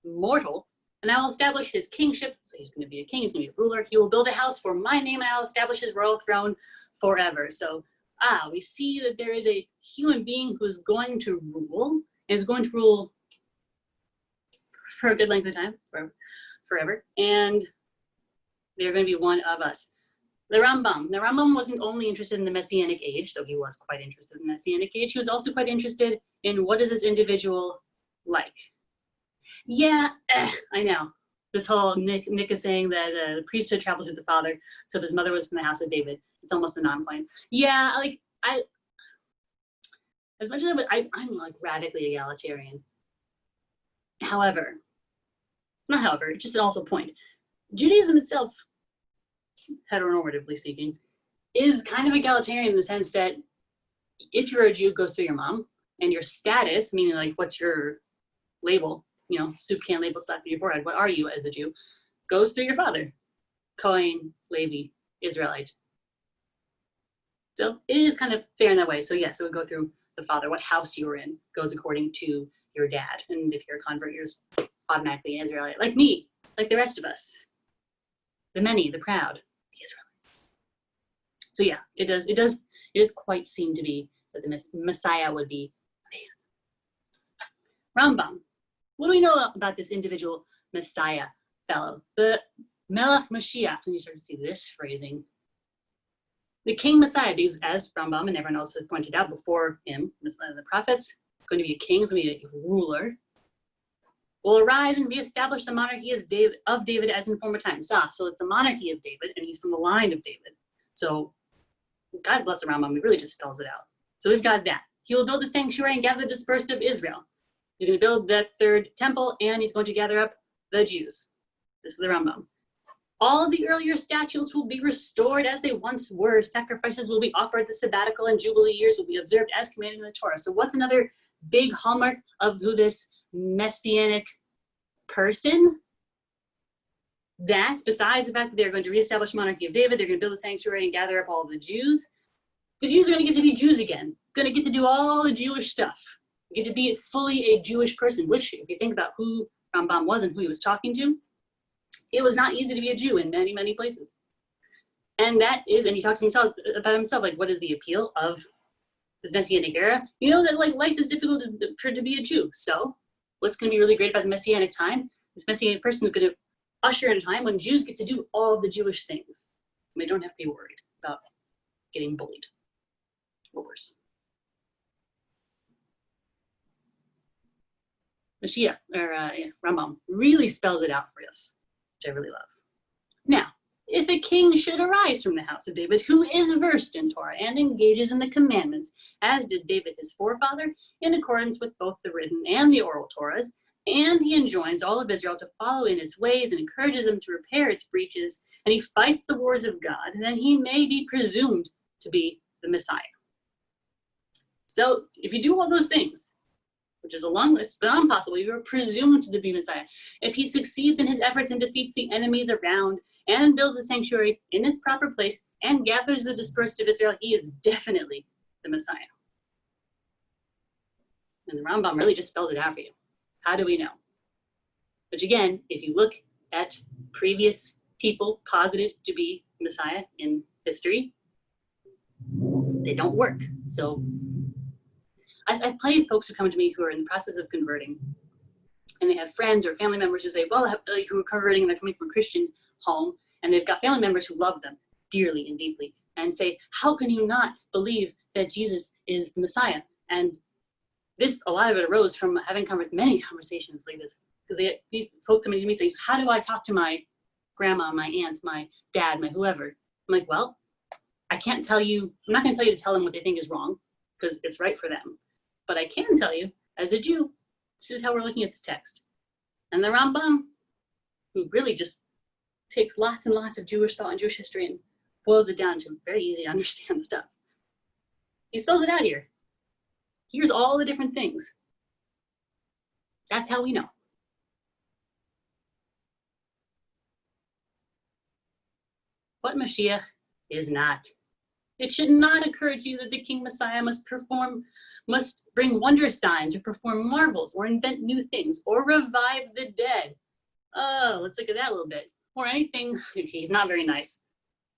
mortal. And I will establish his kingship. So he's going to be a king. He's going to be a ruler. He will build a house for my name, and I will establish his royal throne forever. So, we see that there is a human being who is going to rule, and is going to rule for a good length of time, forever. And they're going to be one of us. The Rambam wasn't only interested in the Messianic age, though he was quite interested in the Messianic age. He was also quite interested in what is this individual like. Yeah, I know. This whole Nick is saying that the priesthood travels with the father. So if his mother was from the house of David, it's almost a non-point. Yeah, like as much as I'm like radically egalitarian. It's just also a point. Judaism itself, heteronormatively speaking, is kind of egalitarian in the sense that if you're a Jew, it goes through your mom, and your status, meaning like what's your label, soup can label stuck on your forehead, what are you as a Jew, goes through your father, Kohen, Levi, Israelite. So it is kind of fair in that way. So yes, it would go through the father. What house you were in goes according to your dad. And if you're a convert, you're automatically an Israelite, like me, like the rest of us. The many, the proud, the Israelites. So yeah, it does quite seem to be that the Messiah would be a man. Rambam. What do we know about this individual Messiah fellow. The Melech Mashiach, and you start to see this phrasing. The King Messiah, because as Rambam and everyone else has pointed out before him, the prophets, going to be a king, he's going to be a ruler, will arise and reestablish the monarchy of David as in former times. So it's the monarchy of David, and he's from the line of David. So God bless the Rambam, he really just spells it out. So we've got that. He will build the sanctuary and gather the dispersed of Israel. He's going to build that third temple, and he's going to gather up the Jews. This is the Rambam. All of the earlier statutes will be restored as they once were. Sacrifices will be offered. The sabbatical and jubilee years will be observed as commanded in the Torah. So what's another big hallmark of who this Messianic person? That, besides the fact that they're going to reestablish monarchy of David, they're going to build a sanctuary and gather up all the Jews. The Jews are going to get to be Jews again. Going to get to do all the Jewish stuff. Get to be fully a Jewish person, which, if you think about who Rambam was and who he was talking to, it was not easy to be a Jew in many, many places. And that is, and he talks about himself, like, what is the appeal of this Messianic era? You know that, like, life is difficult to be a Jew. So what's going to be really great about the Messianic time? This Messianic person is going to usher in a time when Jews get to do all the Jewish things. So they don't have to be worried about getting bullied or worse. Mashiach, or Rambam, really spells it out for us, which I really love. Now, if a king should arise from the house of David who is versed in Torah and engages in the commandments, as did David his forefather, in accordance with both the written and the oral Torahs, and he enjoins all of Israel to follow in its ways and encourages them to repair its breaches, and he fights the wars of God, then he may be presumed to be the Messiah. So if you do all those things, which is a long list, but impossible, you are presumed to be Messiah. If he succeeds in his efforts and defeats the enemies around and builds a sanctuary in its proper place and gathers the dispersed of Israel, he is definitely the Messiah. And the Rambam really just spells it out for you. How do we know? Which again, if you look at previous people posited to be Messiah in history, they don't work. So I've plenty of folks who come to me who are in the process of converting, and they have friends or family members who say, well, like, who are converting and they're coming from a Christian home, and they've got family members who love them dearly and deeply and say, how can you not believe that Jesus is the Messiah? And this, a lot of it arose from having many conversations like this, because these folks come to me saying, how do I talk to my grandma, my aunt, my dad, my whoever? I'm like, well, I can't tell you, I'm not going to tell you to tell them what they think is wrong, because it's right for them. But I can tell you, as a Jew, this is how we're looking at this text. And the Rambam, who really just takes lots and lots of Jewish thought and Jewish history and boils it down to very easy to understand stuff. He spells it out here. Here's all the different things. That's how we know. What Mashiach is not. It should not occur to you that the King Messiah must bring wondrous signs or perform marvels or invent new things or revive the dead. Oh, let's look at that a little bit. Or anything. He's not very nice.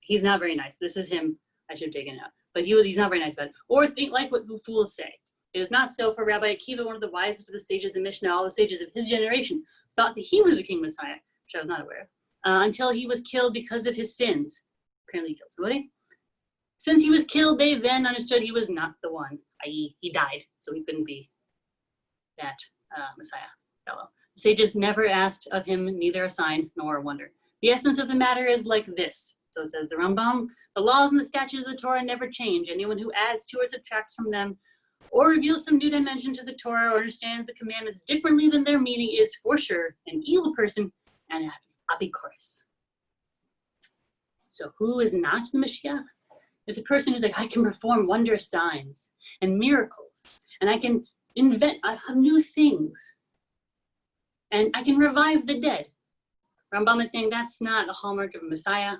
He's not very nice. This is him. I should have taken it out. But he's not very nice about it. Or think like what the fools say. It is not so, for Rabbi Akiva, one of the wisest of the sages of the Mishnah, all the sages of his generation, thought that he was the King Messiah, which I was not aware of, until he was killed because of his sins. Apparently he killed somebody. Since he was killed, they then understood he was not the one, i.e. he died, so he couldn't be that Messiah fellow. The sages never asked of him neither a sign nor a wonder. The essence of the matter is like this. So says the Rambam, the laws and the statutes of the Torah never change. Anyone who adds to or subtracts from them or reveals some new dimension to the Torah or understands the commandments differently than their meaning is for sure an evil person and apikoros. So who is not the Mashiach? It's a person who's like, I can perform wondrous signs and miracles, and I can invent new things, and I can revive the dead. Rambam is saying that's not a hallmark of a Messiah.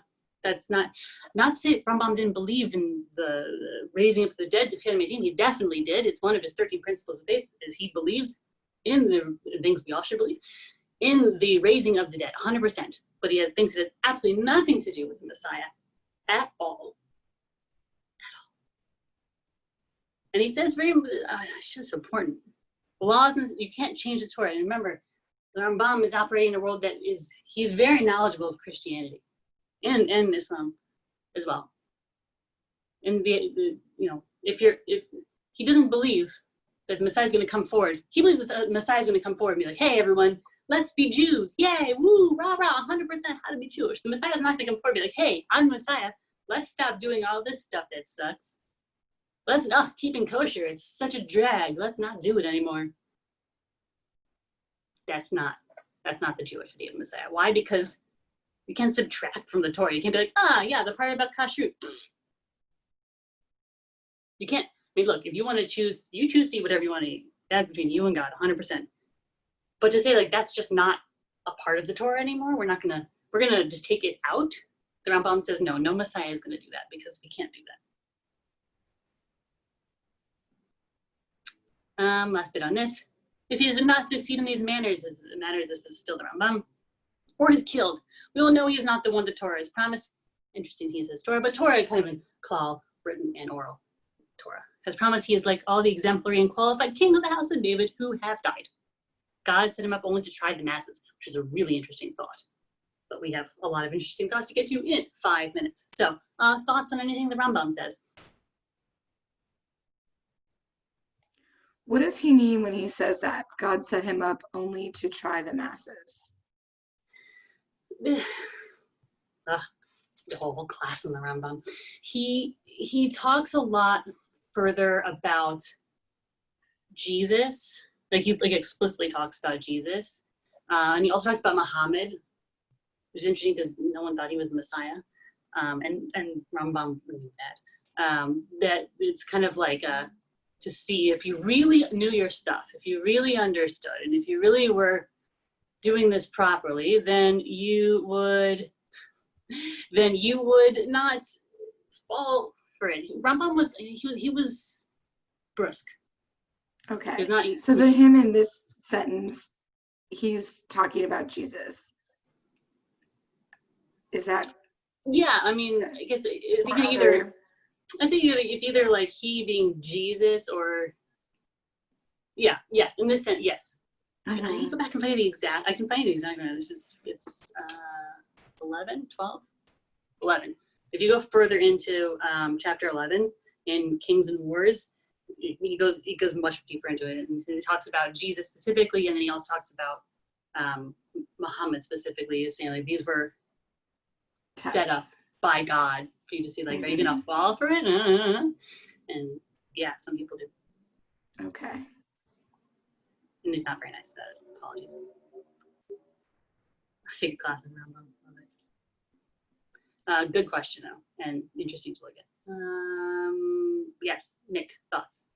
That's not to say Rambam didn't believe in the raising up of the dead to Chiyat Metim. He definitely did. It's one of his 13 principles of faith, is he believes in the things we all should believe, in the raising of the dead, 100%. But he thinks it has absolutely nothing to do with the Messiah at all. And he says it's just so important. The laws, you can't change the Torah. And remember, The Rambam is operating in a world that he's very knowledgeable of Christianity and Islam as well. And if he doesn't believe that the Messiah is going to come forward, he believes the Messiah is going to come forward and be like, hey, everyone, let's be Jews. Yay, woo, rah, rah, 100% how to be Jewish. The Messiah is not going to come forward and be like, hey, I'm the Messiah. Let's stop doing all this stuff that sucks. Let's not keeping kosher. It's such a drag. Let's not do it anymore. That's not the Jewish idea of Messiah. Why? Because you can subtract from the Torah. You can't be like, yeah, the part about kashrut. You can't. I mean, look, if you want to choose, you choose to eat whatever you want to eat. That's between you and God, 100%. But to say like that's just not a part of the Torah anymore, we're gonna just take it out. The Rambam says no Messiah is gonna do that because we can't do that. Last bit on this. If he does not succeed in these manners, this is still the Rambam, or is killed, we will know he is not the one the Torah has promised. Interesting, he says Torah, but Torah kind of in klal, written and oral. Torah has promised he is like all the exemplary and qualified king of the house of David who have died. God set him up only to try the masses, which is a really interesting thought. But we have a lot of interesting thoughts to get to in 5 minutes. So thoughts on anything the Rambam says? What does he mean when he says that God set him up only to try the masses? The whole class in the Rambam. He talks a lot further about Jesus. He explicitly talks about Jesus. And he also talks about Muhammad, which is interesting because no one thought he was the Messiah. And Rambam knew that. That it's kind of like to see if you really knew your stuff, if you really understood, and if you really were doing this properly, then you would not fall for it. Rambam was brusque. Okay. So the him in this sentence, he's talking about Jesus. Is that? Yeah, I mean, I guess it's either like he being Jesus or yeah, in this sense, yes. I can go back and find the exact. I can find the exact. It's 11. If you go further into chapter 11 in Kings and Wars, he goes much deeper into it, and he talks about Jesus specifically, and then he also talks about Muhammad specifically, saying like these were set up by God for you to see like, are you gonna fall for it? And yeah, some people do. Okay. And he's not very nice about it. Apologies. I'll take a class in Rambam. Good question though, and interesting to look at. Yes, Nick, thoughts?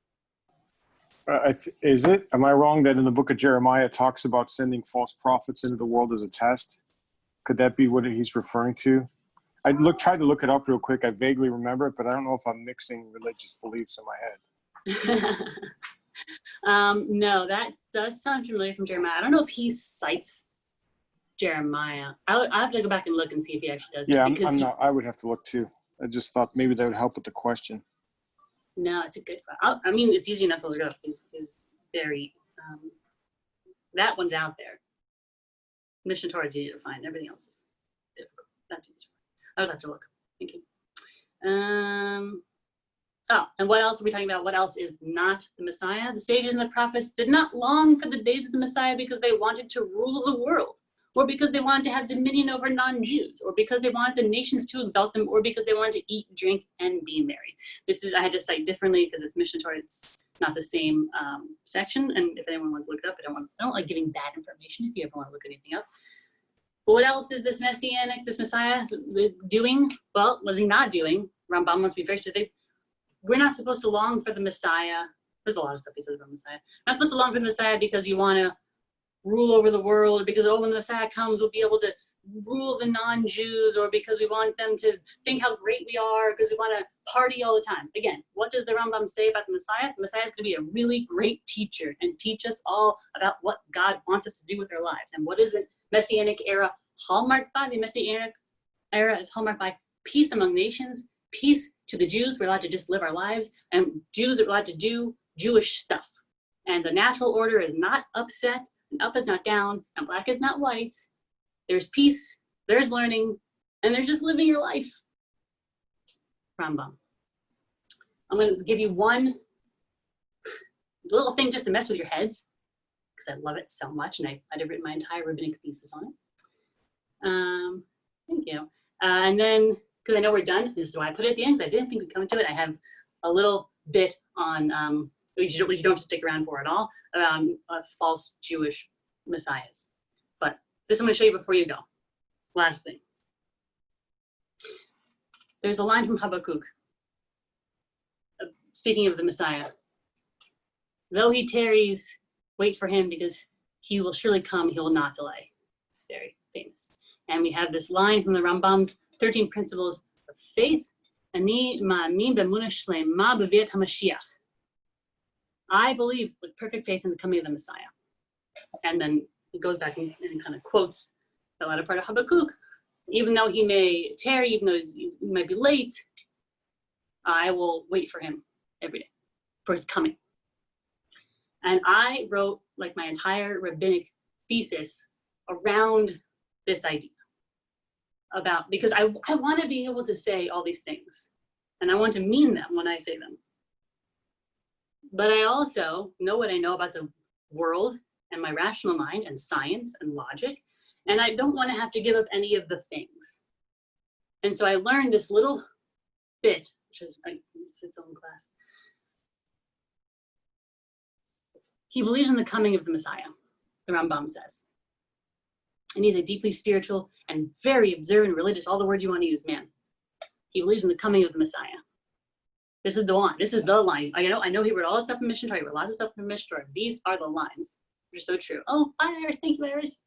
Am I wrong that in the book of Jeremiah it talks about sending false prophets into the world as a test? Could that be what he's referring to? I tried to look it up real quick. I vaguely remember it, but I don't know if I'm mixing religious beliefs in my head. No, that does sound familiar from Jeremiah. I don't know if he cites Jeremiah. I have to go back and look and see if he actually does. Yeah, I would have to look too. I just thought maybe that would help with the question. No, it's a good question. I mean, it's easy enough to look up. He's very, that one's out there. Mission Torah is easy to find. Everything else is difficult. That's easy. I would have to look. Thank you. And what else are we talking about? What else is not the Messiah? The sages and the prophets did not long for the days of the Messiah because they wanted to rule the world, or because they wanted to have dominion over non-Jews, or because they wanted the nations to exalt them, or because they wanted to eat, drink, and be merry. I had to cite differently because it's Mission Torah. It's not the same section. And if anyone wants to look it up, I don't like giving bad information if you ever want to look anything up. But what else is this Messiah doing? Well, what is he not doing? Rambam must be very specific. We're not supposed to long for the Messiah. There's a lot of stuff he says about Messiah. We're not supposed to long for the Messiah because you want to rule over the world, because when the Messiah comes, we'll be able to rule the non-Jews, or because we want them to think how great we are, because we want to party all the time. Again, what does the Rambam say about the Messiah? The Messiah is going to be a really great teacher and teach us all about what God wants us to do with our lives. And what is it? Messianic Era hallmarked by? The Messianic Era is hallmarked by peace among nations, peace to the Jews. We're allowed to just live our lives, and Jews are allowed to do Jewish stuff. And the natural order is not upset. up is not down, and black is not white. There's peace, there's learning, and there's just living your life. Rambam. I'm going to give you one little thing just to mess with your heads, because I love it so much, and I'd have written my entire rabbinic thesis on it. Thank you. And then, because I know we're done, this is why I put it at the end, because I didn't think we'd come to it. I have a little bit on, which you don't have to stick around for at all, false Jewish messiahs. But this I'm going to show you before you go. Last thing. There's a line from Habakkuk, speaking of the Messiah. Though he tarries, wait for him, because he will surely come, he will not delay. It's very famous. And we have this line from the Rambam's 13 Principles of Faith. Ani ma'amin b'emunah shlema b'viat HaMashiach. I believe with perfect faith in the coming of the Messiah. And then he goes back and kind of quotes the latter part of Habakkuk. Even though he may tarry, even though he might be late, I will wait for him every day, for his coming. And I wrote like my entire rabbinic thesis around this idea. Because I want to be able to say all these things, and I want to mean them when I say them. But I also know what I know about the world and my rational mind and science and logic, and I don't want to have to give up any of the things. And so I learned this little bit, which is it's its own class. He believes in the coming of the Messiah, the Rambam says. And he's a deeply spiritual and very observant, religious, all the words you want to use, man. He believes in the coming of the Messiah. This is the one. This is the line. I know he wrote all that stuff in Mission Torah. He wrote lots of stuff in Mission Torah. These are the lines, which are so true. Oh, hi, Iris. Thank you, Iris.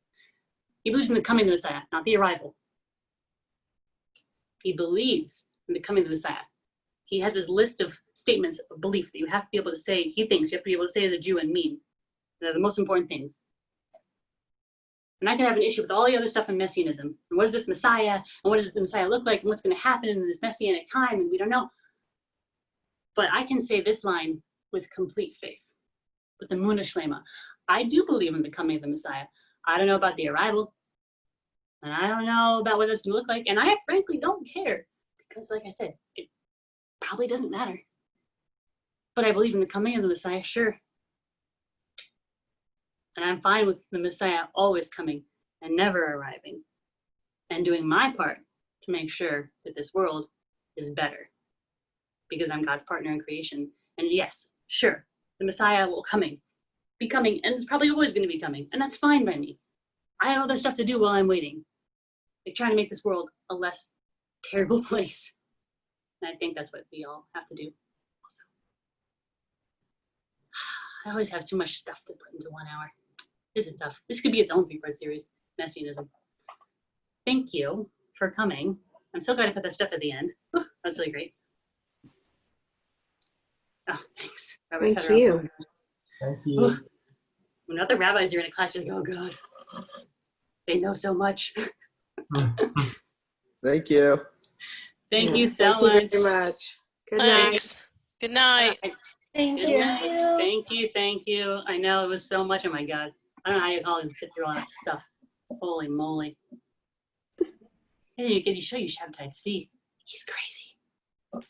He believes in the coming of the Messiah, not the arrival. He believes in the coming of the Messiah. He has his list of statements of belief that you have to be able to say, he thinks you have to be able to say as a Jew and mean. They're the most important things. And I could have an issue with all the other stuff in Messianism. And what is this Messiah? And what does the Messiah look like? And what's going to happen in this Messianic time? And we don't know. But I can say this line with complete faith, with the Emunah Shlema. I do believe in the coming of the Messiah. I don't know about the arrival. And I don't know about what it's going to look like. And I frankly don't care. Because like I said, it probably doesn't matter. But I believe in the coming of the Messiah, sure. And I'm fine with the Messiah always coming and never arriving, and doing my part to make sure that this world is better, because I'm God's partner in creation. And yes, sure, the Messiah will be coming, and it's probably always going to be coming, and that's fine by me. I have other stuff to do while I'm waiting, like trying to make this world a less terrible place. And I think that's what we all have to do also. I always have too much stuff to put into 1 hour. This is tough. This could be its own 3-part series, Messianism. Thank you for coming. I'm so glad I put that stuff at the end. Whew, that's really great. Oh, thanks. Rabbi Thank you. Thank you. When other rabbis are in a class, you're like, oh God, they know so much. Thank you. Thank you Yes, so thank you much. very much. Good Thanks. Good night. Thank Good you. night. Thank you. I know it was so much. Oh my God. I don't know how you all can sit through all that stuff. Holy moly. Hey, you get to show you Shabbatai's feet. He's crazy.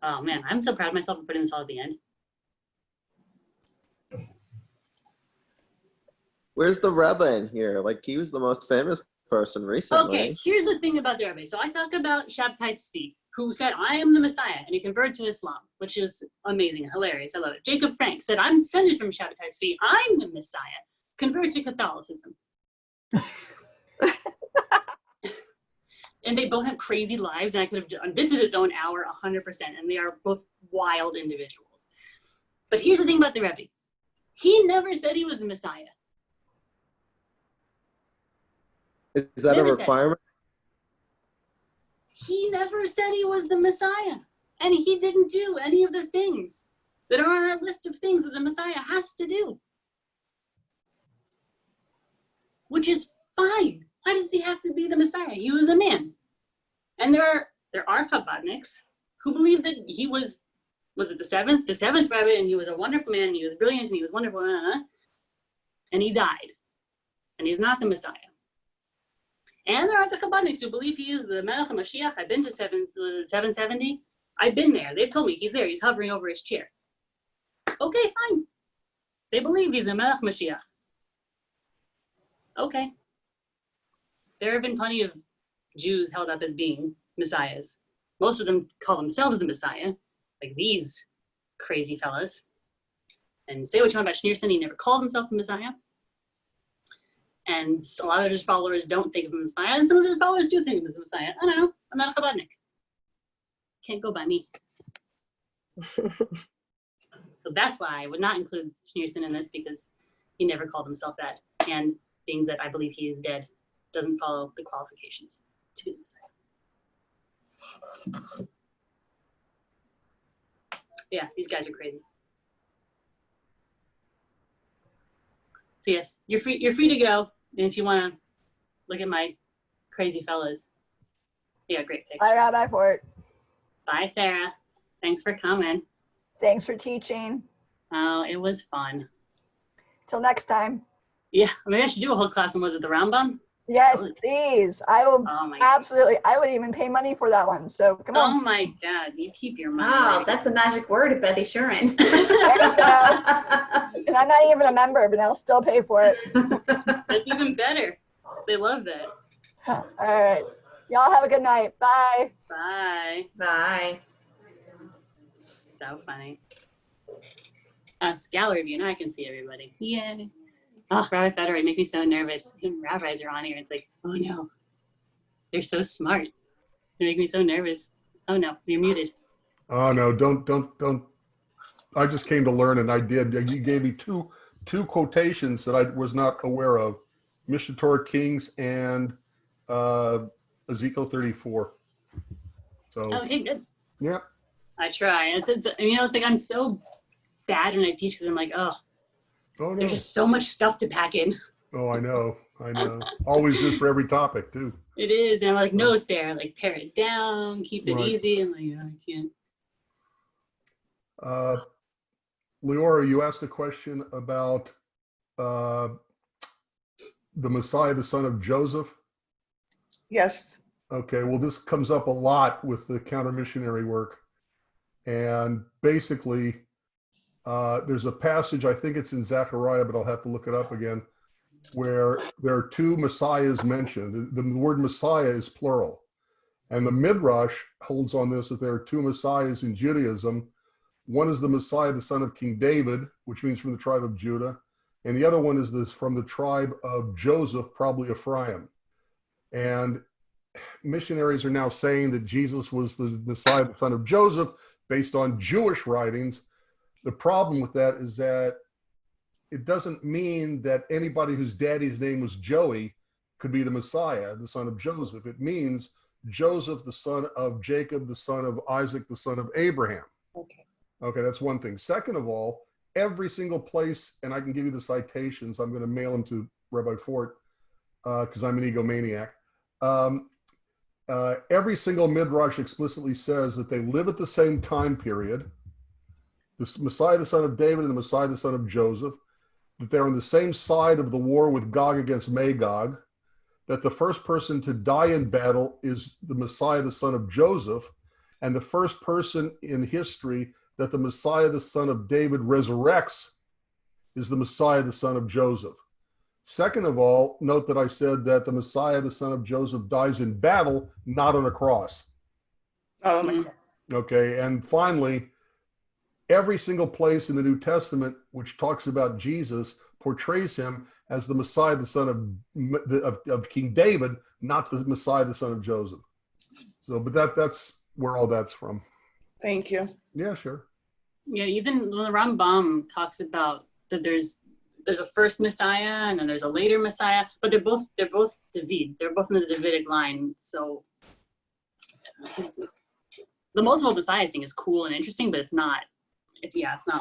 Oh man, I'm so proud of myself for putting this all at the end. Where's the Rabbi in here? Like, he was the most famous person recently. Okay, here's the thing about the Rabbi. So I talk about Shabbatai Tzvi, who said, I am the Messiah, and he converted to Islam, which is amazing, hilarious, I love it. Jacob Frank said, I'm descended from Shabbatai Tzvi, I'm the Messiah, converted to Catholicism. And they both have crazy lives, and I could have done, this is its own hour, 100%, and they are both wild individuals. But here's the thing about the Rebbe. He never said he was the Messiah. Is that Never a said. requirement? He never said he was the Messiah. And he didn't do any of the things that are on our list of things that the Messiah has to do. Which is fine. Why does he have to be the Messiah? He was a man. And there are Chabadniks who believe that he was was it the seventh Rabbi, and he was a wonderful man, and he was brilliant, and he was wonderful, and he died, and he's not the Messiah. And there are the Chabadniks who believe he is the Melech HaMashiach. I've been to 770. I've been there. They've told me he's there. He's hovering over his chair. Okay, fine. They believe he's the Melech Mashiach. Okay. There have been plenty of Jews held up as being messiahs. Most of them call themselves the Messiah, like these crazy fellas. And say what you want about Schneerson, he never called himself the Messiah. And a lot of his followers don't think of him as Messiah, and some of his followers do think of him as Messiah. I don't know. I'm not a Chabadnik. Can't go by me. So that's why I would not include Schneerson in this, because he never called himself that. And things that I believe he is dead doesn't follow the qualifications to be the Messiah. Yeah, these guys are crazy. So yes, you're free to go. And if you want to look at my crazy fellas, yeah, great picture. Bye, Rabbi Fort. Bye, Sarah. Thanks for coming. Thanks for teaching. Oh, it was fun. Till next time. Yeah, maybe I should do a whole class on, was it the Rambam? Yes, please. I will absolutely. I would even pay money for that one. So come on. Oh my God, you keep your money. Oh, right. that's a magic word of Beth Yeshurun. And I'm not even a member, but I'll still pay for it. That's even better. They love that. All right. Y'all have a good night. Bye. Bye. Bye. So funny. It's gallery view. Now I can see everybody. Yay. Oh, Rabbi Federer, make me so nervous. Even rabbis are on here. It's like, oh no. They're so smart. They make me so nervous. Oh no, you're muted. Oh no, don't. I just came to learn, and I did. You gave me two quotations that I was not aware of: Mishnah Torah Kings and Ezekiel 34. So Okay, good. yeah. I try. It's it's like I'm so bad when I teach because I'm like, oh no. There's just so much stuff to pack in. Oh, I know. Always is for every topic too. It is, and I'm like, no, Sarah, like pare it down, keep it easy. I'm like, oh, I can't. Leora, you asked a question about the Messiah, the son of Joseph. Yes. Okay, well, this comes up a lot with the counter-missionary work. And basically, there's a passage, I think it's in Zechariah, but I'll have to look it up again, where there are two messiahs mentioned. The word messiah is plural. And the Midrash holds on this, that there are two messiahs in Judaism. One is the Messiah, the son of King David, which means from the tribe of Judah. And the other one is this from the tribe of Joseph, probably Ephraim. And missionaries are now saying that Jesus was the Messiah, the son of Joseph, based on Jewish writings. The problem with that is that it doesn't mean that anybody whose daddy's name was Joey could be the Messiah, the son of Joseph. It means Joseph, the son of Jacob, the son of Isaac, the son of Abraham. Okay, that's one thing. Second of all, every single place, and I can give you the citations, I'm going to mail them to Rabbi Fort because I'm an egomaniac. Every single Midrash explicitly says that they live at the same time period. The Messiah, the son of David, and the Messiah, the son of Joseph, that they're on the same side of the war with Gog against Magog, that the first person to die in battle is the Messiah, the son of Joseph, and the first person in history that the Messiah, the son of David, resurrects is the Messiah, the son of Joseph. Second of all, note that I said that the Messiah, the son of Joseph, dies in battle, not on a cross. Oh, my God. Okay, and finally, every single place in the New Testament which talks about Jesus portrays him as the Messiah, the son of King David, not the Messiah, the son of Joseph. So, but that's where all that's from. Thank you. Yeah, sure. Yeah, even the Rambam talks about that there's a first Messiah and then there's a later Messiah, but they're both David. They're both in the Davidic line. So the multiple Messiah thing is cool and interesting, but it's not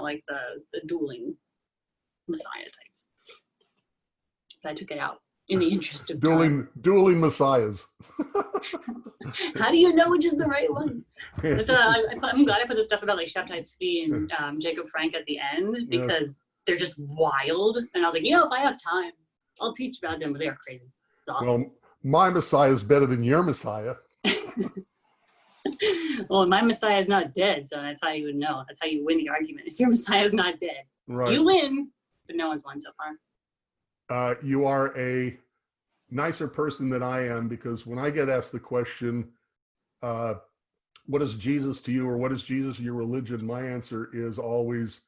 like the dueling Messiah types. But I took it out in the interest of dueling messiahs. How do you know which is the right one? So I'm glad I put the stuff about like Shabtai Tzvi and Jacob Frank at the end because they're just wild. And I was like, if I have time, I'll teach about them, but they are crazy. It's awesome. Well, my Messiah is better than your Messiah. Well, my Messiah is not dead, so that's how you would know. That's how you win the argument. If your Messiah is not dead, Right. you win, but no one's won so far. You are a nicer person than I am, because when I get asked the question, what is Jesus to you, or what is Jesus your religion, my answer is always,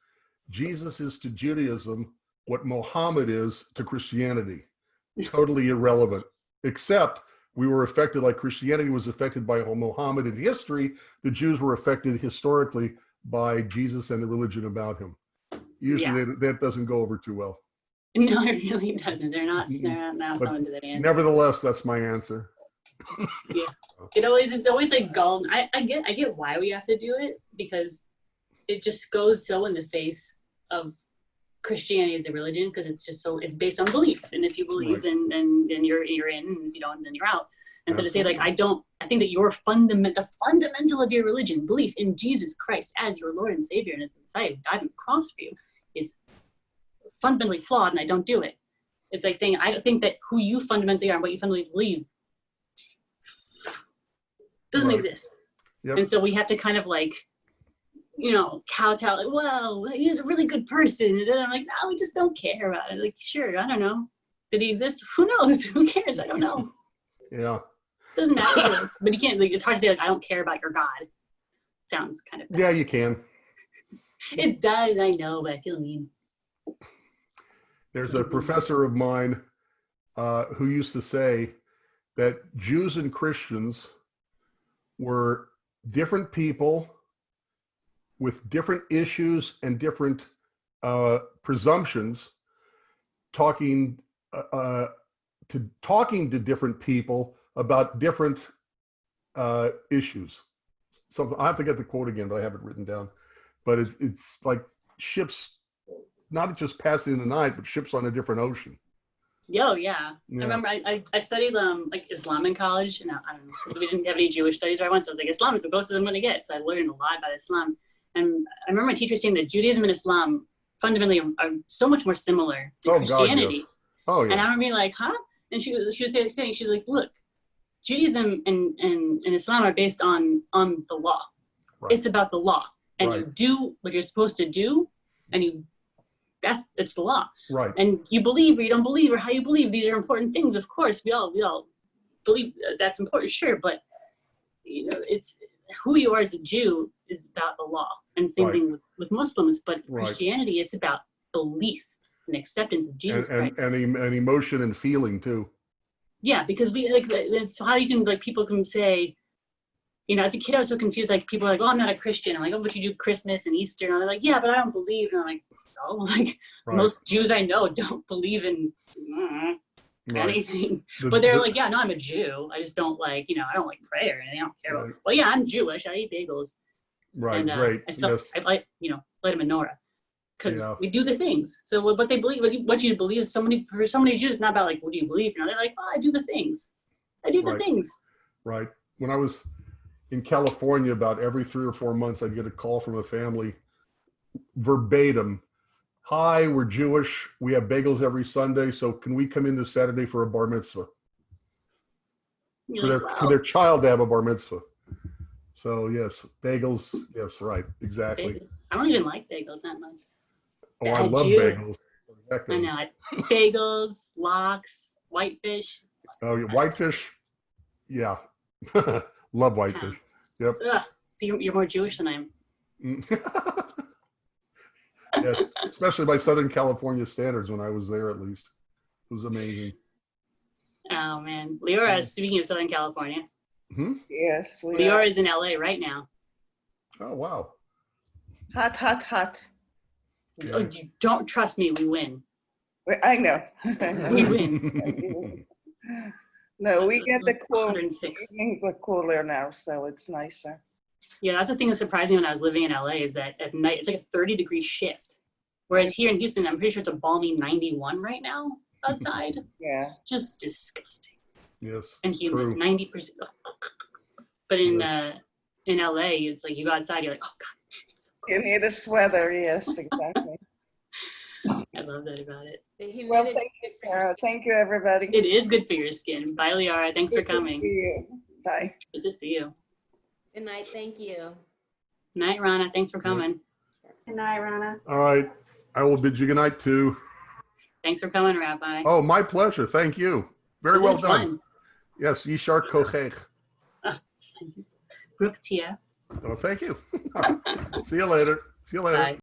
Jesus is to Judaism what Muhammad is to Christianity. Totally irrelevant, except we were affected like Christianity was affected by Muhammad in history. The Jews were affected historically by Jesus and the religion about him. Usually that doesn't go over too well. No, it really doesn't. They're not now someone to that answer. Nevertheless, that's my answer. Yeah. It's always like gall. I get why we have to do it, because it just goes so in the face of Christianity as a religion, because it's based on belief, and if you believe, then you're in, and if you don't, then you're out. And so to say like I think that the fundamental of your religion, belief in Jesus Christ as your Lord and Savior and as the Messiah who died on the cross for you, is fundamentally flawed, and I don't do it. It's like saying I think that who you fundamentally are and what you fundamentally believe doesn't exist. Yep. And so we have to kind of like, kowtow, like, well, he's a really good person. And then I'm like, no, we just don't care about it. Like, sure, I don't know. Did he exist? Who knows? Who cares? I don't know. Yeah. Doesn't matter. But you can't, like, it's hard to say, like, I don't care about your God. Sounds kind of bad. Yeah, you can. It does, I know, but I feel mean. There's a professor of mine who used to say that Jews and Christians were different people with different issues and different presumptions, talking to different people about different issues. So I have to get the quote again, but I have it written down. But it's like ships, not just passing in the night, but ships on a different ocean. Yeah. I remember I studied like Islam in college, and I don't know, because we didn't have any Jewish studies where I went, so I was like, Islam is the closest I'm going to get. So I learned a lot about Islam. And I remember my teacher saying that Judaism and Islam fundamentally are so much more similar than Christianity. God, yes. Oh, yeah. And I remember being like, huh? And she was saying, she's like, look, Judaism and Islam are based on the law. Right. It's about the law. And you do what you're supposed to do, and that's the law. Right. And you believe or you don't believe, or how you believe, these are important things. Of course, we all believe that's important, sure, but it's who you are as a Jew is about the law. And same thing with Muslims, but Christianity, it's about belief and acceptance of Jesus Christ. And emotion and feeling too. Yeah, because it's how you can, like, people can say, as a kid, I was so confused. Like, people are like, oh, I'm not a Christian. I'm like, oh, but you do Christmas and Easter. And they're like, yeah, but I don't believe. And I'm like, oh, like, most Jews I know don't believe in anything. But they're like, yeah, no, I'm a Jew. I just don't like, I don't like prayer and I don't care about, well, yeah, I'm Jewish. I eat bagels. Right, and, great. I light a menorah. Because we do the things. So what they believe, what you believe is for so many Jews, it's not about like, what do you believe? They're like, oh, I do the things. I do the things. Right. When I was in California, about every 3 or 4 months, I'd get a call from a family, verbatim. Hi, we're Jewish. We have bagels every Sunday. So can we come in this Saturday for a bar mitzvah? For their child to have a bar mitzvah. So yes, bagels. Yes, right. Exactly. Bagels. I don't even like bagels that much. Oh, I love bagels. I know. Bagels, lox, whitefish. Oh, yeah, whitefish. Yeah. Love whitefish. Yep. Ugh. So you're more Jewish than I am. Yes, especially by Southern California standards when I was there, at least. It was amazing. Oh, man. Leora, speaking of Southern California. Yes. Leora is in LA right now. Oh, wow. Hot, hot, hot. Yeah. Oh, you don't trust me, we win. I know. We win. No, we get the cool. 106. Evenings are cooler now, so it's nicer. Yeah, that's the thing that surprised me when I was living in LA, is that at night it's like a 30-degree shift. Whereas here in Houston, I'm pretty sure it's a balmy 91 right now outside. Yeah. It's just disgusting. Yes. And humid, 90%. But in LA, it's like you go outside, you're like, oh God. It's so You need a sweater. Yes, exactly. I love that about it. Well, thank you, Sarah. Thank you, everybody. It is good for your skin. Bye, Liara. Thanks for Good to coming. see you. Bye. Good to see you. Good night. Thank you. Night, Rana. Thanks for coming. Good night, Rana. All right. I will bid you good night too. Thanks for coming, Rabbi. Oh, my pleasure. Thank you. Very This well is done. fun. Yes, Yishar Kochech. Brooke Tia. Oh, thank you. See you later. See you later. Bye.